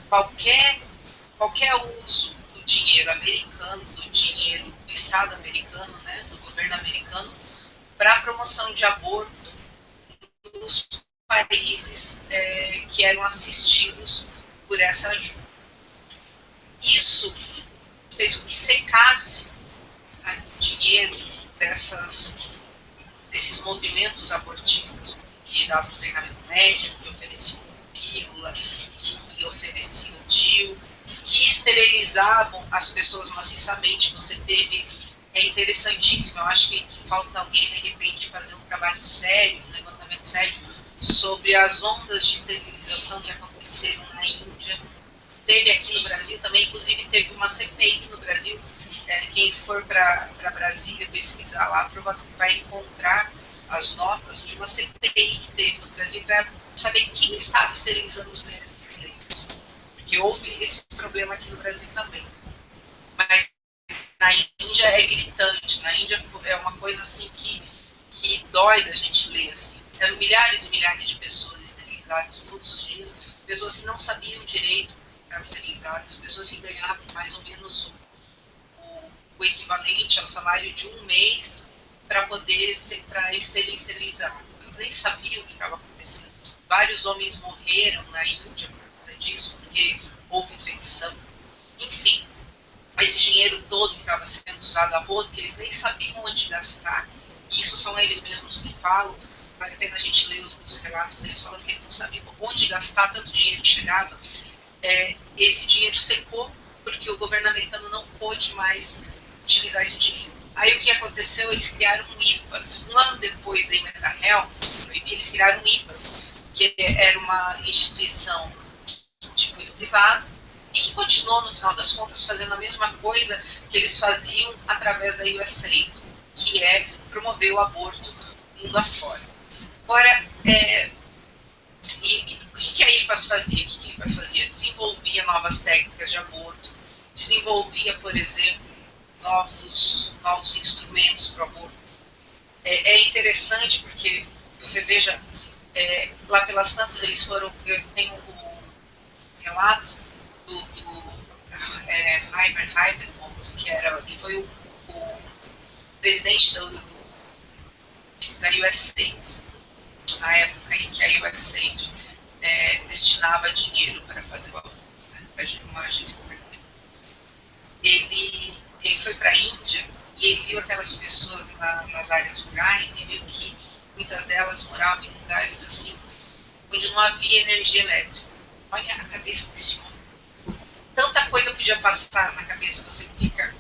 qualquer uso do dinheiro americano, do dinheiro do Estado americano, né, do governo americano, para a promoção de aborto nos países que eram assistidos por essa ajuda. Isso fez com que secasse o dinheiro desses movimentos abortistas, que davam treinamento médico, que ofereciam pílula, que ofereciam DIU, que esterilizavam as pessoas maciçamente. Você teve, é interessantíssimo, eu acho que falta alguém, de repente, fazer um trabalho sério, um levantamento sério, sobre as ondas de esterilização que aconteceram na Índia. Teve aqui no Brasil também, inclusive teve uma CPI no Brasil. Quem for para Brasília pesquisar lá, provavelmente vai encontrar as notas de uma CPI que teve no Brasil para saber quem estava esterilizando as mulheres brasileiras. Porque houve esse problema aqui no Brasil também. Mas na Índia é gritante. Na Índia é uma coisa assim que dói da gente ler. Assim. Eram milhares e milhares de pessoas esterilizadas todos os dias, pessoas que não sabiam direito que estavam esterilizadas, pessoas que ganhavam mais ou menos o equivalente ao salário de um mês para serem esterilizados. Eles nem sabiam o que estava acontecendo. Vários homens morreram na Índia por conta disso, porque houve infecção. Enfim, esse dinheiro todo que estava sendo usado a aborto, que eles nem sabiam onde gastar, e isso são eles mesmos que falam, vale a pena a gente ler os relatos, eles falam que eles não sabiam onde gastar tanto dinheiro que chegava. Esse dinheiro secou porque o governo americano não pôde mais utilizar esse dinheiro. Aí o que aconteceu? Eles criaram um IPAS. Um ano depois da emenda Helms, eles criaram um IPAS, que era uma instituição de cunho privado e que continuou, no final das contas, fazendo a mesma coisa que eles faziam através da USAID, que é promover o aborto mundo afora. Agora, e o que a IPAS fazia? O que a IPAS fazia? Desenvolvia novas técnicas de aborto, desenvolvia, por exemplo, novos instrumentos para o aborto. É interessante porque, você veja, lá pelas tantas eles foram, tem um relato do Heimer Heidenhoff, que foi o presidente da USAID, na época em que a USAID destinava dinheiro para fazer o aborto, né, para uma agência governamental. Ele foi para a Índia e ele viu aquelas pessoas nas áreas rurais e viu que muitas delas moravam em lugares assim, onde não havia energia elétrica. Olha a cabeça desse homem. Tanta coisa podia passar na cabeça, você fica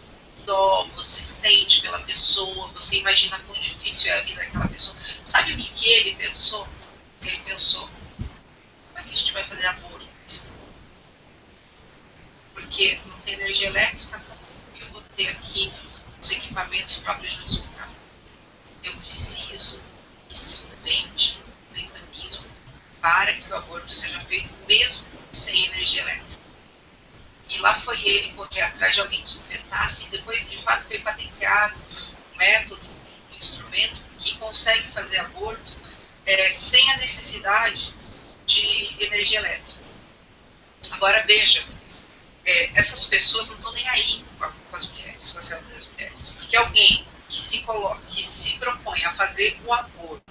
dó, você sente pela pessoa, você imagina quão difícil é a vida daquela pessoa. Sabe o que ele pensou? Ele pensou, como é que a gente vai fazer aborto? Porque não tem energia elétrica, como eu vou ter aqui os equipamentos próprios do hospital? Eu preciso que se invente um mecanismo para que o aborto seja feito mesmo sem energia elétrica. E lá foi ele correr atrás de alguém que inventasse, e depois de fato foi patenteado um método, um instrumento que consegue fazer aborto sem a necessidade de energia elétrica. Agora veja, essas pessoas não estão nem aí com as mulheres, com a saúde das mulheres, porque alguém que se propõe a fazer o aborto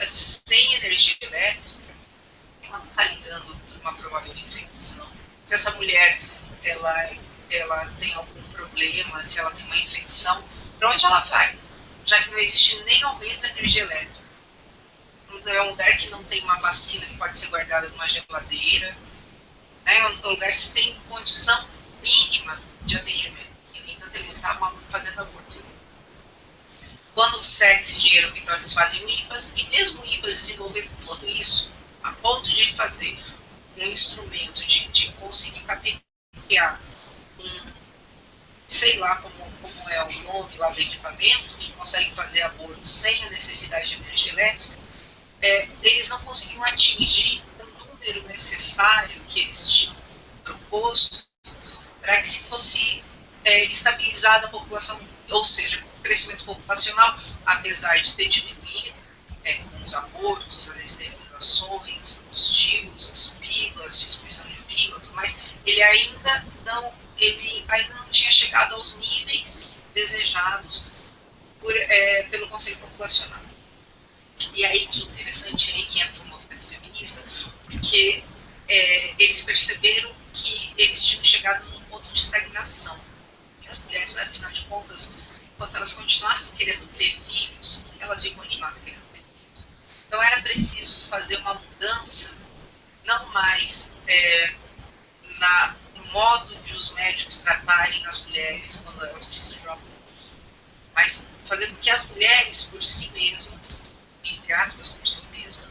sem energia elétrica, ela não está ligando para uma provável infecção. Se essa mulher ela tem algum problema, se ela tem uma infecção, para onde ela vai? Já que não existe nem aumento da energia elétrica. Não é um lugar que não tem uma vacina que pode ser guardada numa geladeira, né? É um lugar sem condição mínima de atendimento. E, no entanto, eles estavam fazendo aborto. Quando segue esse dinheiro, então eles fazem o IPAS, e mesmo o IPAS desenvolvendo tudo isso, a ponto de fazer um instrumento de conseguir patentear sei lá como é o nome lá do equipamento, que consegue fazer aborto sem a necessidade de energia elétrica, eles não conseguiam atingir o número necessário que eles tinham proposto para que se fosse estabilizada a população, ou seja, o crescimento populacional, apesar de ter diminuído com os abortos, as esterilizações, os DIUs, as pílulas, distribuição de pílula, tudo mais, ele ainda não tinha chegado aos níveis desejados pelo Conselho Populacional. E aí que interessante, aí que entra o movimento feminista, porque eles perceberam que eles tinham chegado num ponto de estagnação. Que as mulheres, afinal de contas, enquanto elas continuassem querendo ter filhos, elas iam continuar querendo ter filhos. Então era preciso fazer uma mudança, não mais no modo de os médicos tratarem as mulheres quando elas precisam de um aborto, mas fazer com que as mulheres por si mesmas, entre aspas, por si mesmas,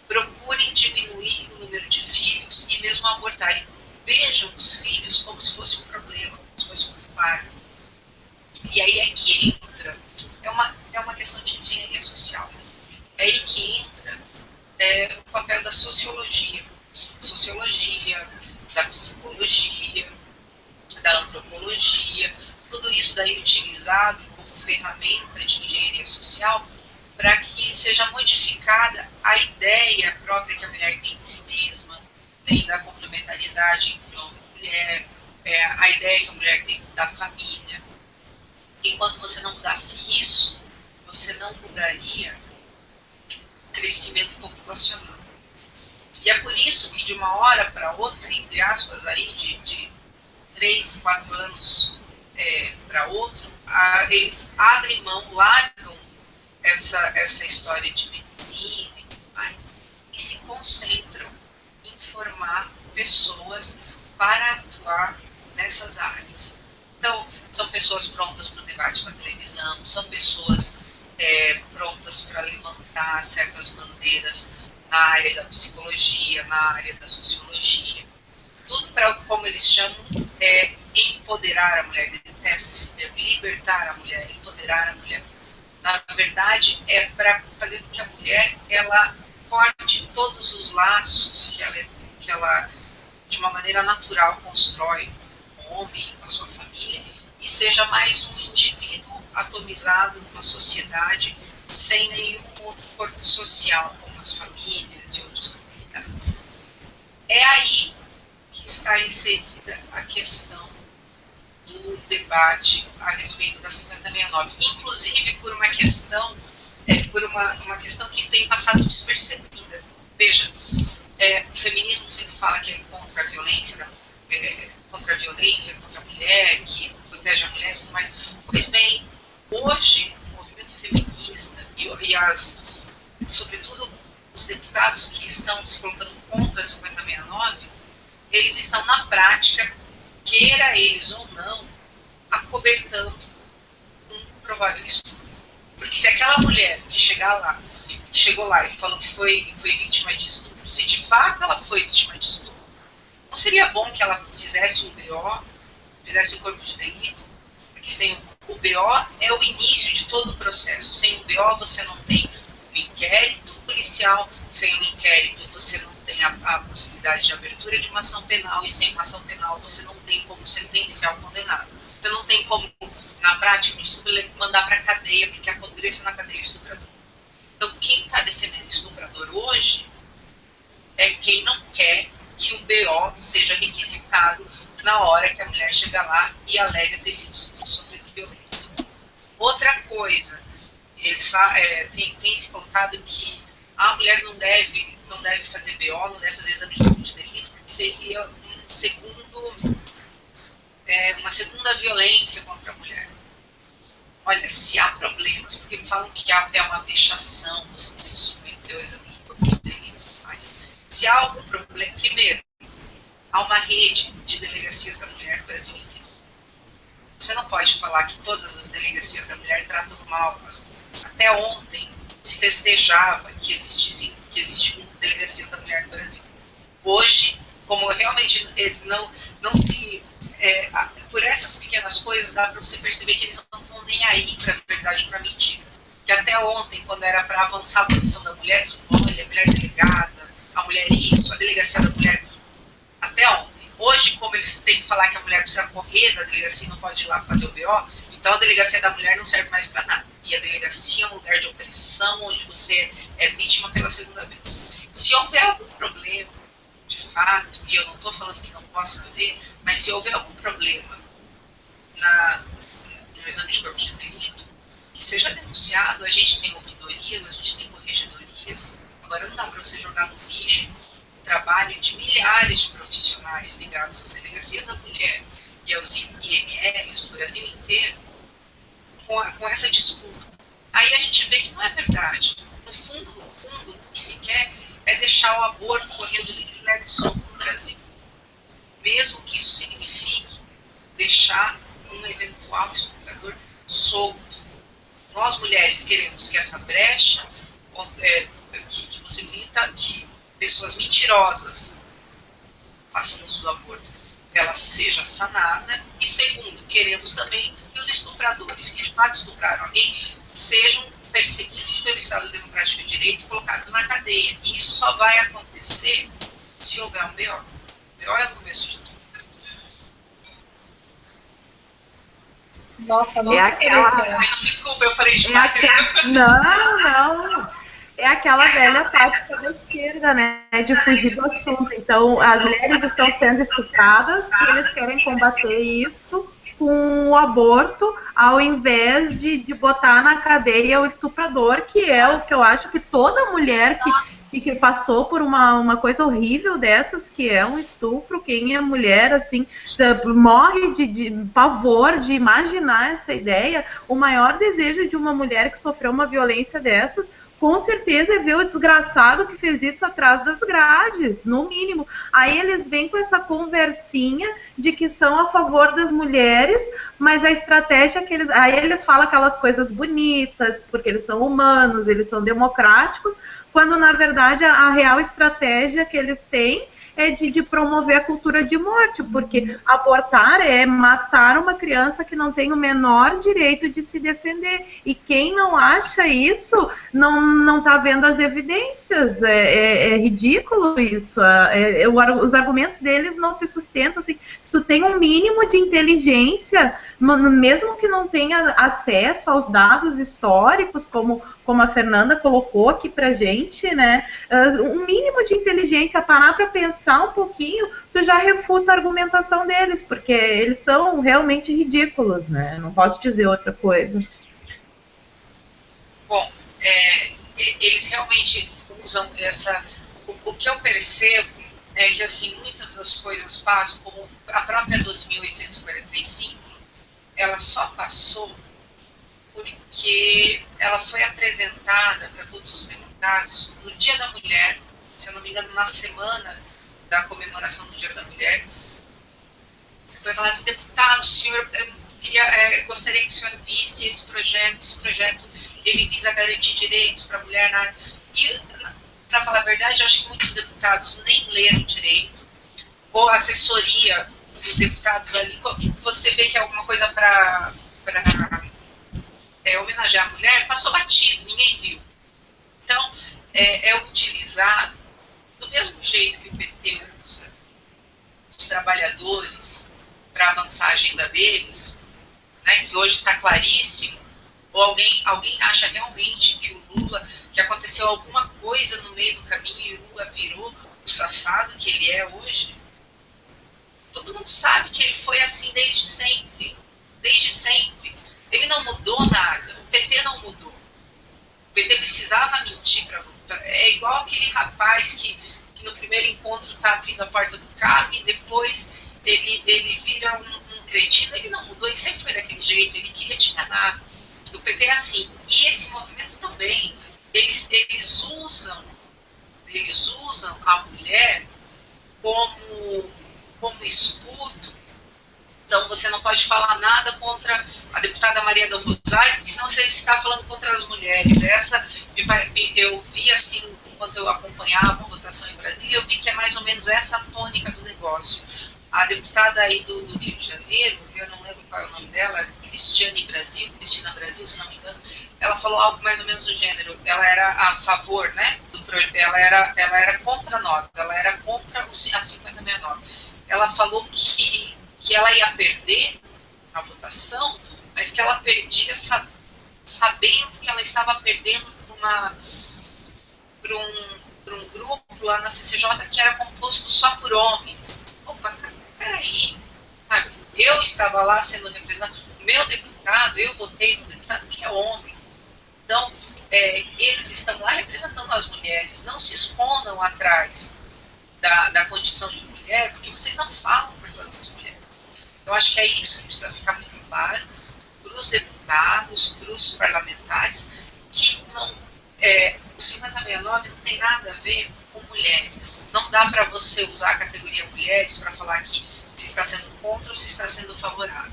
procurem diminuir o número de filhos e mesmo abortarem. Vejam os filhos como se fosse um problema, como se fosse um fardo. E aí é que entra, é uma questão de engenharia social. É aí que entra o papel da sociologia, da psicologia, da antropologia, tudo isso daí utilizado como ferramenta de engenharia social para que seja modificada a ideia própria que a mulher tem de si mesma, tem da complementariedade entre homem e mulher, a ideia que a mulher tem da família. Enquanto você não mudasse isso, você não mudaria o crescimento populacional. E é por isso que de uma hora para outra, entre aspas, aí de 3, 4 anos para outro, eles abrem mão, largam essa história de medicina e tudo mais, e se concentram em formar pessoas para atuar nessas áreas. Então, são pessoas prontas para o debate na televisão, são pessoas prontas para levantar certas bandeiras na área da psicologia, na área da sociologia. Tudo para, como eles chamam, empoderar a mulher. Eu detesto esse termo, libertar a mulher, empoderar a mulher. Na verdade, é para fazer com que a mulher ela corte todos os laços que ela de uma maneira natural constrói com o homem, com a sua família, e seja mais um indivíduo atomizado numa sociedade sem nenhum outro corpo social, como as famílias e outras comunidades. É aí que está inserida a questão do debate a respeito da 5069, inclusive por uma questão que tem passado despercebida. Veja, o feminismo sempre fala que é contra a violência, contra a mulher, que protege a mulher, mas, pois bem, hoje o movimento feminista e sobretudo os deputados que estão se colocando contra a 5069, eles estão na prática, queira eles ou não, acobertando um provável estupro. Porque se aquela mulher que chegou lá e falou que foi vítima de estupro, se de fato ela foi vítima de estupro, não seria bom que ela fizesse um BO, fizesse um corpo de delito? Porque sem o BO é o início de todo o processo. Sem o BO você não tem o inquérito policial, sem o inquérito você não tem a possibilidade de abertura de uma ação penal, e sem uma ação penal você não tem como sentenciar o condenado. Você não tem como, na prática, mandar para a cadeia, porque apodreça na cadeia o estuprador. Então, quem está defendendo o estuprador hoje é quem não quer que o BO seja requisitado na hora que a mulher chega lá e alega ter sido sofrido violência. Outra coisa, tem se colocado que a mulher não deve fazer BO, não deve fazer exame de corpo de delito, porque seria um segundo uma segunda violência contra a mulher. Olha, se há problemas, porque me falam que é uma vexação, você se submeteu ao exame de corpo de delito e tudo mais. Se há algum problema, primeiro, há uma rede de delegacias da mulher no Brasil inteiro. Você não pode falar que todas as delegacias da mulher tratam mal as mulheres. Até ontem se festejava que existiam delegacias da mulher no Brasil. Hoje, como realmente não se... por essas pequenas coisas dá para você perceber que eles não estão nem aí para a verdade, para mentir. Que até ontem, quando era para avançar a posição da mulher, olha, a mulher delegada, a mulher isso, a delegacia da mulher, até ontem. Hoje, como eles têm que falar que a mulher precisa correr da delegacia e não pode ir lá fazer o BO, então a delegacia da mulher não serve mais para nada. E a delegacia é um lugar de opressão, onde você é vítima pela segunda vez. Se houver algum problema, de fato, e eu não estou falando que não possa haver, mas se houver algum problema no exame de corpo de delito, que seja denunciado, a gente tem ouvidorias, a gente tem corregedorias. Agora não dá para você jogar no lixo o trabalho de milhares de profissionais ligados às delegacias da mulher e aos IMLs do Brasil inteiro com essa desculpa. Aí a gente vê que não é verdade. No fundo, o que se quer é deixar o aborto correndo livre, leve e solto no Brasil. Mesmo que isso signifique deixar um eventual estuprador solto. Nós, mulheres, queremos que essa brecha que possibilita que pessoas mentirosas façam uso do aborto, ela seja sanada. E segundo, queremos também que os estupradores que de fato estupraram alguém sejam perseguidos pelo Estado Democrático de Direito e colocados na cadeia. E isso só vai acontecer se houver um BO. O BO é o começo de tudo. Nossa, não Desculpa, eu falei demais. Não. É aquela velha tática da esquerda, né? De fugir do assunto. Então, as mulheres estão sendo estupradas e eles querem combater isso com o aborto, ao invés de botar na cadeia o estuprador, que é o que eu acho que toda mulher que passou por uma coisa horrível dessas, que é um estupro, quem é mulher, assim, morre de pavor de imaginar essa ideia. O maior desejo de uma mulher que sofreu uma violência dessas, com certeza, é ver o desgraçado que fez isso atrás das grades, no mínimo. Aí eles vêm com essa conversinha de que são a favor das mulheres, mas a estratégia que eles... Aí eles falam aquelas coisas bonitas, porque eles são humanos, eles são democráticos, quando, na verdade, a real estratégia que eles têm é de promover a cultura de morte, porque abortar é matar uma criança que não tem o menor direito de se defender. E quem não acha isso não está vendo as evidências. É ridículo isso. Os argumentos deles não se sustentam. Assim, se tu tem um mínimo de inteligência, mesmo que não tenha acesso aos dados históricos, como a Fernanda colocou aqui pra gente, né? Um mínimo de inteligência, parar para pensar um pouquinho, tu já refuta a argumentação deles, porque eles são realmente ridículos, né? Não posso dizer outra coisa. Bom, eles realmente usam essa... O que eu percebo é que, assim, muitas das coisas passam, como a própria 12.845, ela só passou porque ela foi apresentada para todos os deputados no Dia da Mulher, se eu não me engano, na semana da comemoração do Dia da Mulher. Foi falar assim: deputado, senhor, gostaria que o senhor visse esse projeto ele visa garantir direitos para a mulher. E, para falar a verdade, eu acho que muitos deputados nem leram direito, ou a assessoria dos deputados ali, você vê que é alguma coisa para homenagear a mulher, passou batido, ninguém viu. Então, é utilizado do mesmo jeito que o PT usa os trabalhadores para avançar a agenda deles, né, que hoje está claríssimo, ou alguém acha realmente que o Lula, que aconteceu alguma coisa no meio do caminho e o Lula virou o safado que ele é hoje? Todo mundo sabe que ele foi assim desde sempre. Desde sempre. Ele não mudou nada. O PT não mudou. O PT precisava mentir para... É igual aquele rapaz que no primeiro encontro está abrindo a porta do carro e depois ele vira um cretino, ele não mudou, ele sempre foi daquele jeito, ele queria te enganar. O PT é assim. E esse movimento também, eles usam a mulher como escudo. Então você não pode falar nada contra a deputada Maria do Rosário, porque senão você está falando contra as mulheres. Essa, eu vi assim, enquanto eu acompanhava a votação em Brasília, eu vi que é mais ou menos essa a tônica do negócio. A deputada aí do Rio de Janeiro, eu não lembro qual é o nome dela, Cristina Brasil, se não me engano, ela falou algo mais ou menos do gênero. Ela era a favor, né? Ela era contra nós, ela era contra a 5069. Ela falou que ela ia perder a votação, mas que ela perdia sabendo que ela estava perdendo para um grupo lá na CCJ que era composto só por homens. Opa, peraí, sabe? Eu estava lá sendo representado, o meu deputado, eu votei no deputado que é homem. Então, eles estão lá representando as mulheres, não se escondam atrás da condição de mulher, porque vocês não falam por todas as mulheres. Eu acho que é isso que precisa ficar muito claro para os deputados, para os parlamentares, que o 5069 não tem nada a ver com mulheres. Não dá para você usar a categoria mulheres para falar que se está sendo contra ou se está sendo favorável.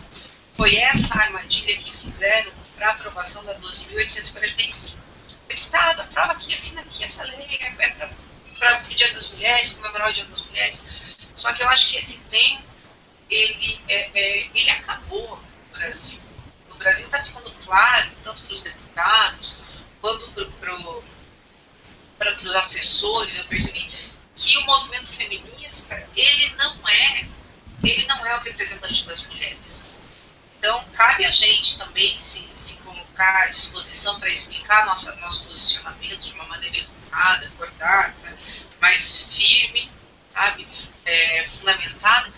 Foi essa armadilha que fizeram para a aprovação da 12.845. Deputado, aprova aqui, assina aqui, essa lei para o Dia das Mulheres, comemorar o Dia das Mulheres. Só que eu acho que esse tempo ele acabou no Brasil. No Brasil está ficando claro, tanto para os deputados, quanto para os assessores, eu percebi que o movimento feminista, ele não é o representante das mulheres. Então, cabe a gente também se colocar à disposição para explicar nosso posicionamento de uma maneira educada, acordada, mais firme, sabe? Fundamentada,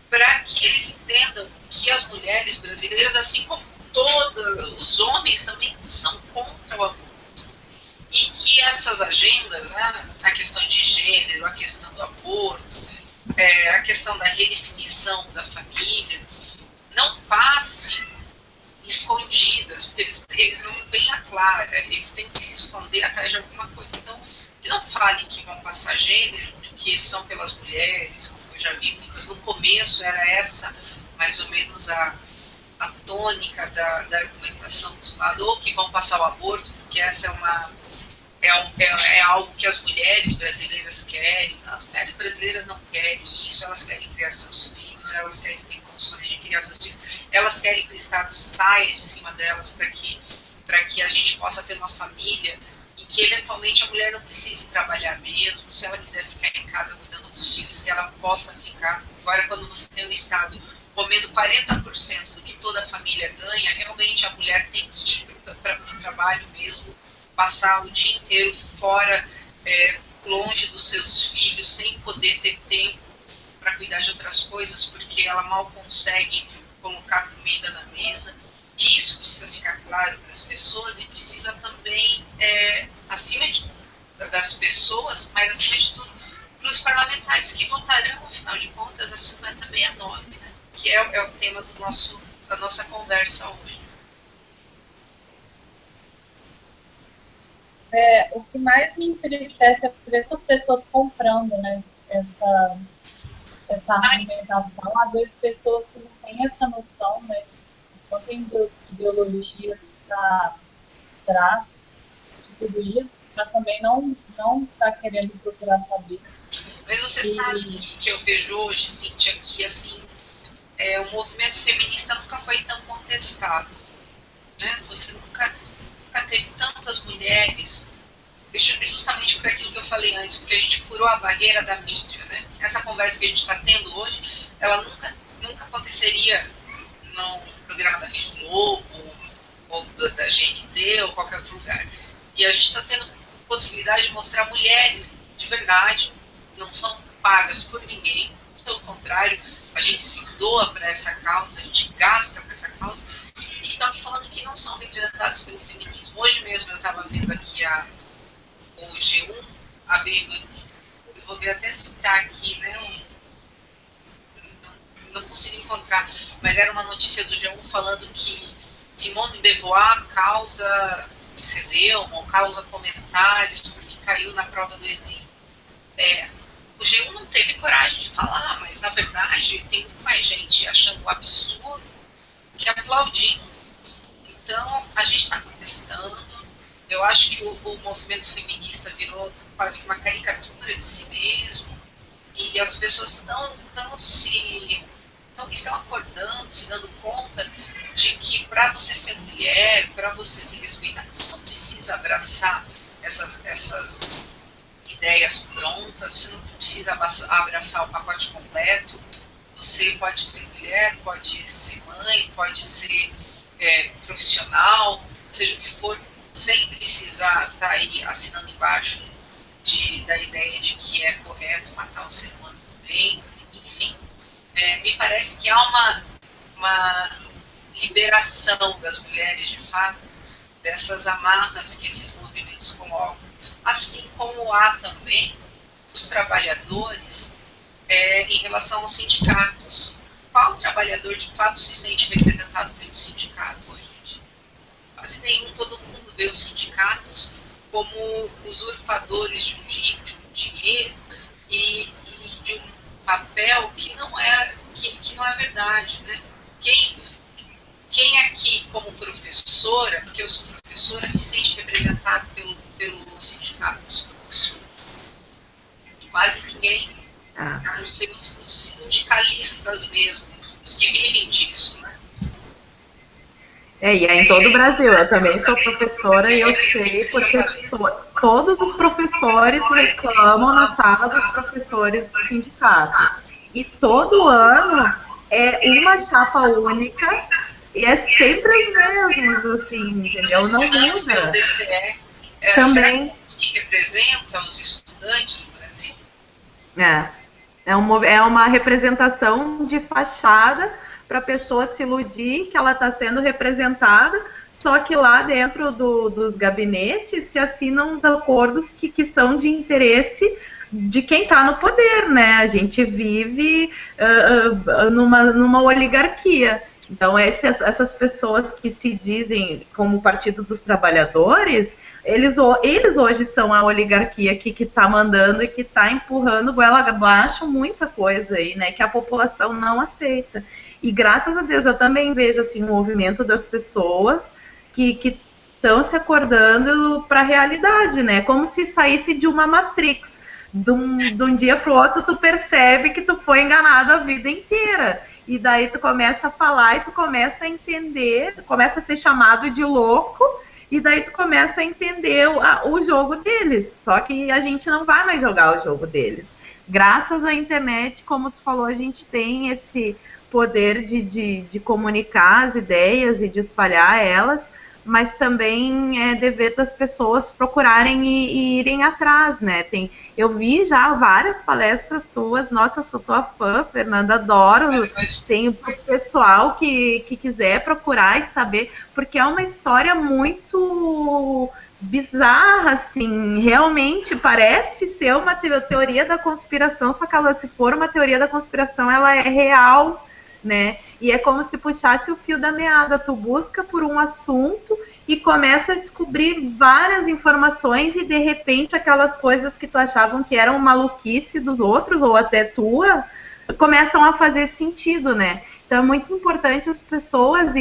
para que eles entendam que as mulheres brasileiras, assim como todos os homens, também são contra o aborto. E que essas agendas, né, a questão de gênero, a questão do aborto, a questão da redefinição da família, não passem escondidas, porque eles não veem a clara, eles têm que se esconder atrás de alguma coisa. Então, que não falem que vão passar gênero, que são pelas mulheres, como eu já vi muitas, no começo era essa mais ou menos a tônica da argumentação do lado, ou que vão passar o aborto, porque essa é algo que as mulheres brasileiras querem. As mulheres brasileiras não querem isso, elas querem criar seus filhos, elas querem ter condições de criar seus filhos, elas querem que o Estado saia de cima delas para que a gente possa ter uma família em que eventualmente a mulher não precise trabalhar mesmo, se ela quiser ficar em casa cuidando dos filhos, que ela possa ficar. Agora, quando você tem um Estado comendo 40% do que toda a família ganha, realmente a mulher tem que ir para o trabalho mesmo, passar o dia inteiro fora, longe dos seus filhos, sem poder ter tempo para cuidar de outras coisas, porque ela mal consegue colocar comida na mesa. E isso precisa ficar claro para as pessoas e precisa também, acima das pessoas, mas acima de tudo, para os parlamentares que votarão, afinal de contas, a 5069, né? Que é o tema da nossa conversa hoje. O que mais me entristece é ver as pessoas comprando, né, essa argumentação. Às vezes, pessoas que não têm essa noção, né, não tem ideologia atrás de tudo isso, mas também não está querendo procurar saber. Mas você sabe que eu vejo hoje, Cíntia, que assim, o movimento feminista nunca foi tão contestado, né? Você nunca teve tantas mulheres, justamente por aquilo que eu falei antes, porque a gente furou a barreira da mídia, né? Essa conversa que a gente está tendo hoje, ela nunca aconteceria num programa da Rede Globo, ou da GNT, ou qualquer outro lugar. E a gente está tendo possibilidade de mostrar mulheres de verdade, não são pagas por ninguém, pelo contrário, a gente se doa para essa causa, a gente gasta para essa causa, e que estão aqui falando que não são representados pelo feminismo. Hoje mesmo eu estava vendo aqui o G1 abrindo, eu vou ver até citar aqui, né, não consigo encontrar, mas era uma notícia do G1 falando que Simone de Beauvoir causa celeuma ou causa comentários porque caiu na prova do Enem. O G1 não teve coragem de falar, mas na verdade tem muito mais gente achando um absurdo que aplaudindo. Então a gente está contestando. Eu acho que o movimento feminista virou quase que uma caricatura de si mesmo, e as pessoas estão acordando, se dando conta de que para você ser mulher, para você ser respeitada, você não precisa abraçar essas ideias prontas, você não precisa abraçar o pacote completo. Você pode ser mulher, pode ser mãe, pode ser profissional, seja o que for, sem precisar estar aí assinando embaixo da ideia de que é correto matar um ser humano no ventre, enfim. Me parece que há uma liberação das mulheres, de fato, dessas amarras que esses movimentos colocam. Assim como há também os trabalhadores em relação aos sindicatos. Qual trabalhador, de fato, se sente representado pelo sindicato hoje em dia? Quase nenhum. Todo mundo vê os sindicatos como usurpadores de um dinheiro e de um papel que não é verdade, né? Quem aqui, como professora, porque eu sou professora, se sente representado pelo sindicato dos professores? Quase ninguém. A não ser os sindicalistas mesmo, os que vivem disso, né? E é em todo o Brasil. Eu também sou professora e eu sei porque todos os professores reclamam na sala dos professores do sindicato. E todo ano é uma chapa única e é sempre os mesmos, assim, entendeu? Não muda. O DCE também que representa os estudantes do Brasil. É uma representação de fachada para a pessoa se iludir que ela está sendo representada, só que lá dentro dos gabinetes se assinam os acordos que são de interesse de quem está no poder, né? A gente vive numa oligarquia. Então, essas pessoas que se dizem como Partido dos Trabalhadores, eles hoje são a oligarquia que está mandando e que está empurrando goela abaixo muita coisa aí, né? Que a população não aceita. E graças a Deus eu também vejo assim, um movimento das pessoas que estão se acordando para a realidade, né? Como se saísse de uma Matrix. De um dia para o outro tu percebe que tu foi enganado a vida inteira. E daí tu começa a falar e tu começa a entender, tu começa a ser chamado de louco, e daí tu começa a entender o jogo deles. Só que a gente não vai mais jogar o jogo deles. Graças à internet, como tu falou, a gente tem esse poder de comunicar as ideias e de espalhar elas, mas também é dever das pessoas procurarem e irem atrás, né? Eu vi já várias palestras tuas, nossa, sou tua fã, Fernanda, adoro. Tem o pessoal que quiser procurar e saber, porque é uma história muito bizarra, assim, realmente parece ser uma teoria da conspiração, só que se for uma teoria da conspiração, ela é real, né? E é como se puxasse o fio da meada, tu busca por um assunto e começa a descobrir várias informações e de repente aquelas coisas que tu achavam que eram maluquice dos outros ou até tua, começam a fazer sentido, né? Então é muito importante as pessoas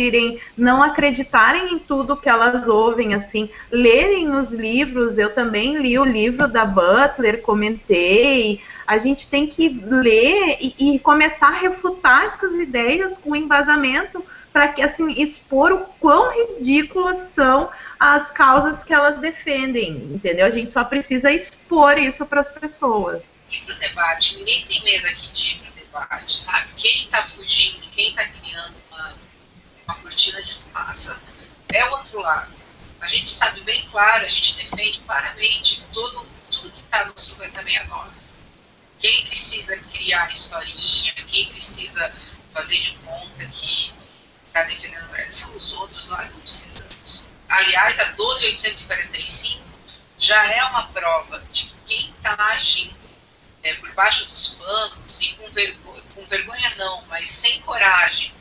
não acreditarem em tudo que elas ouvem, assim, lerem os livros. Eu também li o livro da Butler, comentei. A gente tem que ler e começar a refutar essas ideias com embasamento para que, assim, expor o quão ridículas são as causas que elas defendem, entendeu? A gente só precisa expor isso para as pessoas. Ir para o debate, ninguém tem medo aqui de ir para o debate, sabe? Quem está fugindo, quem está criando uma cortina de fumaça é o outro lado. A gente sabe bem claro, a gente defende claramente tudo que está no 5069. Quem precisa criar historinha, quem precisa fazer de conta que está defendendo a mulher são os outros, nós não precisamos. Aliás, a 12.845 já é uma prova de que quem está agindo por baixo dos panos e com vergonha não, mas sem coragem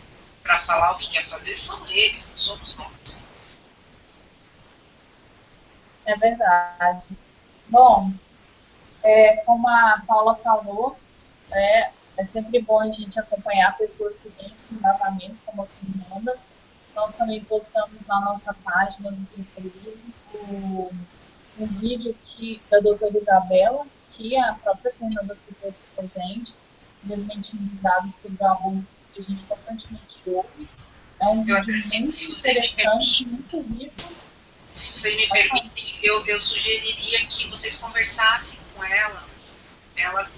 para falar o que quer fazer são eles, não somos nós. É verdade. Bom, como a Paula falou, é sempre bom a gente acompanhar pessoas que têm esse embasamento, como a Fernanda. Nós também postamos na nossa página do terceiro livro um vídeo da doutora Isabela, que a própria Fernanda citou para a gente, desmentindo os dados sobre o abuso que a gente constantemente ouve. É um vídeo muito interessante, muito rico. Se vocês me permitem, eu sugeriria que vocês conversassem com ela. Ela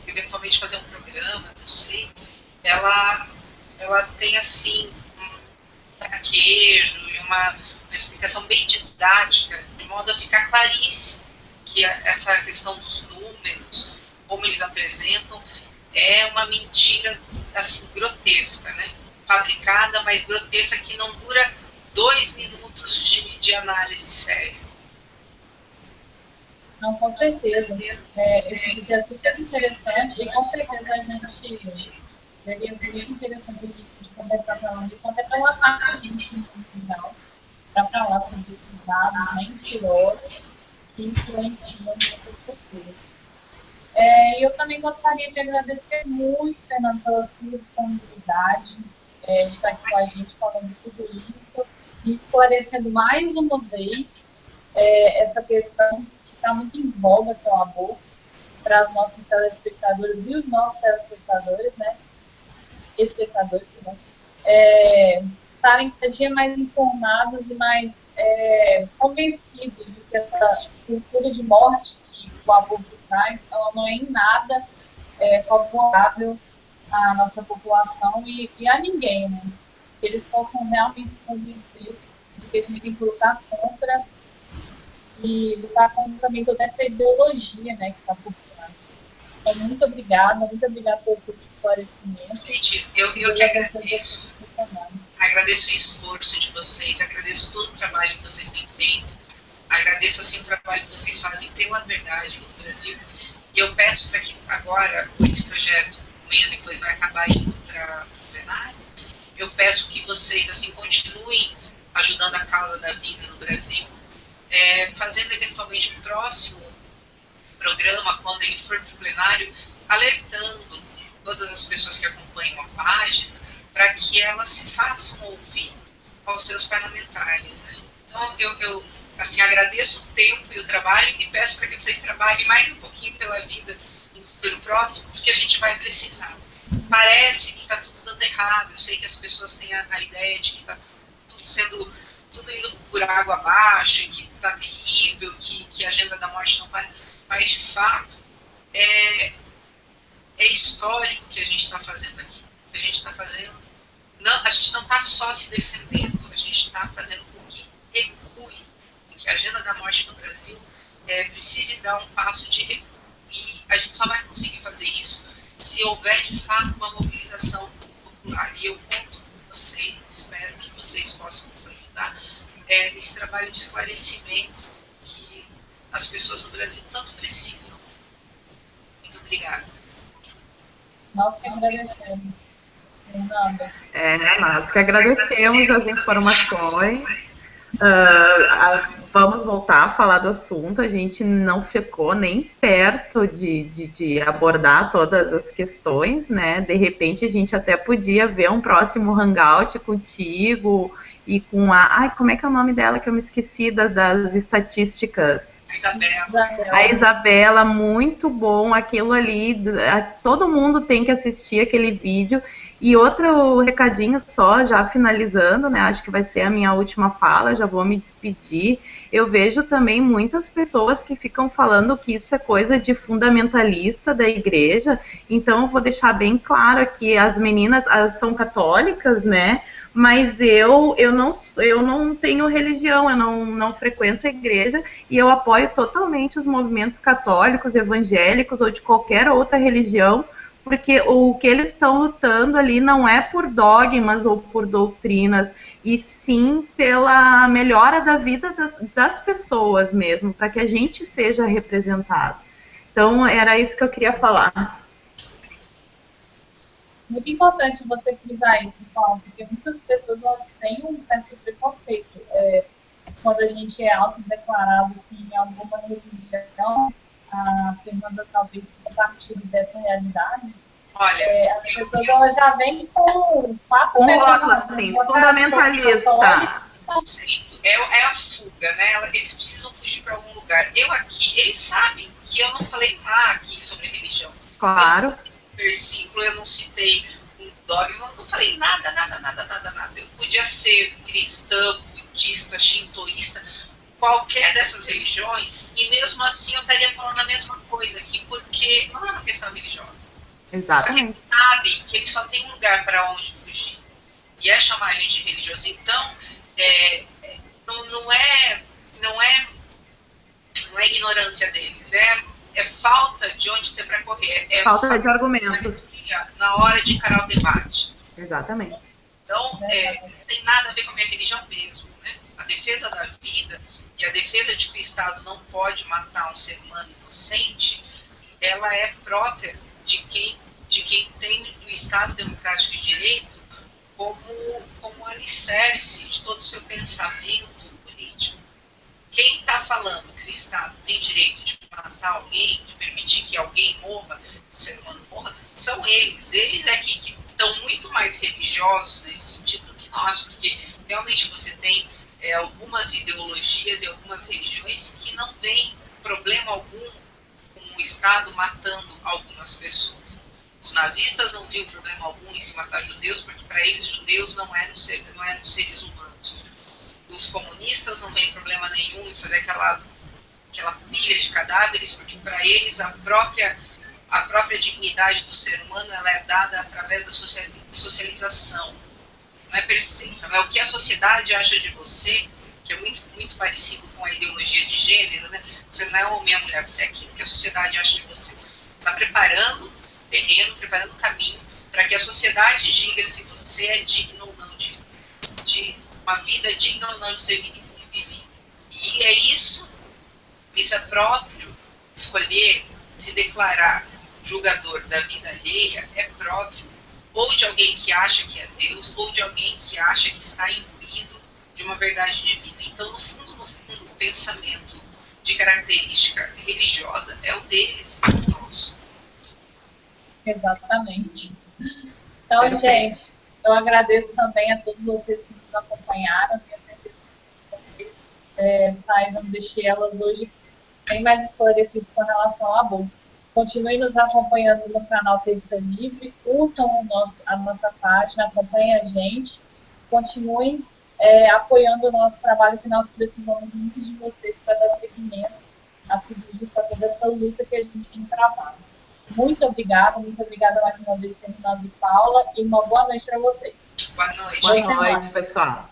eventualmente fazer um programa, não sei. Ela tem, assim, um traquejo e uma explicação bem didática, de modo a ficar claríssimo que essa questão dos números, como eles apresentam, é uma mentira, assim, grotesca, né? Fabricada, mas grotesca, que não dura 2 minutos de análise séria. Não, com certeza. Esse vídeo é super interessante e com certeza a gente seria muito interessante de conversar com ela mesmo, até para ela estar com a gente no final, para falar sobre esses dados mentirosos que influenciam muitas pessoas. Eu também gostaria de agradecer muito, Fernando, pela sua disponibilidade de estar aqui com a gente falando tudo isso e esclarecendo mais uma vez essa questão que está muito em voga, que é o aborto, para as nossas telespectadoras e os nossos telespectadores, né? Espectadores, que bom. Estarem cada dia mais informados e mais convencidos de que essa cultura de morte que o aborto traz, ela não é em nada favorável à nossa população e a ninguém, né? Que eles possam realmente se convencer de que a gente tem que lutar contra e lutar contra também toda essa ideologia, né, que está por trás. Então, muito obrigada pelo seu esclarecimento. Gente, eu que agradeço. Agradeço o esforço de vocês, agradeço todo o trabalho que vocês têm feito, agradeço assim, o trabalho que vocês fazem pela verdade no Brasil. E eu peço para que agora, esse projeto, amanhã depois vai acabar indo para o plenário, eu peço que vocês assim, continuem ajudando a causa da vida no Brasil, fazendo eventualmente um próximo programa, quando ele for para o plenário, alertando todas as pessoas que acompanham a página, para que elas se façam ouvir aos seus parlamentares. Né? Então, eu assim, agradeço o tempo e o trabalho e peço para que vocês trabalhem mais um pouquinho pela vida no futuro próximo, porque a gente vai precisar. Parece que está tudo dando errado, eu sei que as pessoas têm a ideia de que está tudo indo por água abaixo, que está terrível, que a agenda da morte não para, mas de fato é histórico o que a gente está fazendo aqui. O que a gente está fazendo, a gente não está só se defendendo, a gente está fazendo com que recue, com que a agenda da morte no Brasil precise dar um passo de recuo. E a gente só vai conseguir fazer isso se houver de fato uma mobilização popular. E eu conto com vocês, espero que vocês possam nos ajudar nesse trabalho de esclarecimento que as pessoas no Brasil tanto precisam. Muito obrigada. Nós que agradecemos, Fernanda. Nós que agradecemos as informações. Vamos voltar a falar do assunto. A gente não ficou nem perto de abordar todas as questões, né? De repente a gente até podia ver um próximo hangout contigo e com como é que é o nome dela que eu me esqueci das estatísticas? A Isabela, muito bom aquilo ali, todo mundo tem que assistir aquele vídeo. E outro recadinho só, já finalizando, né, acho que vai ser a minha última fala, já vou me despedir. Eu vejo também muitas pessoas que ficam falando que isso é coisa de fundamentalista da igreja, então eu vou deixar bem claro aqui, as meninas são católicas, né, mas eu não tenho religião, eu não frequento a igreja e eu apoio totalmente os movimentos católicos, evangélicos ou de qualquer outra religião, porque o que eles estão lutando ali não é por dogmas ou por doutrinas, e sim pela melhora da vida das pessoas mesmo, para que a gente seja representado. Então, era isso que eu queria falar. muito importante você frisar isso, Paulo, porque muitas pessoas elas têm um certo preconceito. Quando a gente é autodeclarado assim, em alguma religião, a Fernanda talvez compartilhe dessa realidade. Olha, As pessoas elas já vêm com quatro rótulo, assim, fundamentalista. É a fuga, né? Eles precisam fugir para algum lugar. Eu aqui, eles sabem que eu não falei nada aqui sobre religião. Claro. No versículo eu não citei um dogma, não falei nada. Eu podia ser cristã, budista, shintoísta, qualquer dessas religiões, e mesmo assim eu estaria falando a mesma coisa aqui, porque não é uma questão religiosa. Exatamente. Só que eles sabem que eles só têm um lugar para onde fugir. E é chamar a gente de religioso. Então, não é ignorância deles, é falta de onde ter para correr. Falta de argumentos. Na hora de encarar o debate. Exatamente. Então, não tem nada a ver com a minha religião mesmo. Né? A defesa da vida e a defesa de que o Estado não pode matar um ser humano inocente, ela é própria de quem tem o Estado Democrático de Direito como alicerce de todo o seu pensamento político. Quem está falando que o Estado tem direito de matar alguém, de permitir que alguém morra, que um ser humano morra, são eles. Eles é que estão muito mais religiosos nesse sentido do que nós, porque realmente você tem algumas ideologias e algumas religiões que não veem problema algum com o Estado matando algumas pessoas. Os nazistas não viam problema algum em se matar judeus, porque para eles judeus não eram seres humanos. Os comunistas não veem problema nenhum em fazer aquela pilha de cadáveres, porque para eles a própria dignidade do ser humano ela é dada através da socialização. Não é per se. Então, é o que a sociedade acha de você, que é muito, muito parecido com a ideologia de gênero, né? Você não é homem ou mulher, você é aquilo que a sociedade acha de você. Está preparando terreno, preparando o caminho para que a sociedade diga se você é digno ou não de uma vida digna ou não de ser vivida. E é isso é próprio. Escolher se declarar julgador da vida alheia é próprio ou de alguém que acha que é Deus ou de alguém que acha que está imbuído de uma verdade divina. Então, no fundo, o pensamento de característica religiosa é o deles, é o nosso. Exatamente. Então, gente, eu agradeço também a todos vocês que nos acompanharam. Tenho certeza que vocês saíram de elas hoje bem mais esclarecidos com relação ao aborto. Continuem nos acompanhando no canal Terça Livre, curtam a nossa página, acompanhem a gente, continuem apoiando o nosso trabalho, que nós precisamos muito de vocês para dar seguimento a tudo isso, a toda essa luta que a gente tem travado. Muito obrigada mais uma vez, Fernanda e Paula, e uma boa noite para vocês. Boa noite. Boa noite, pessoal.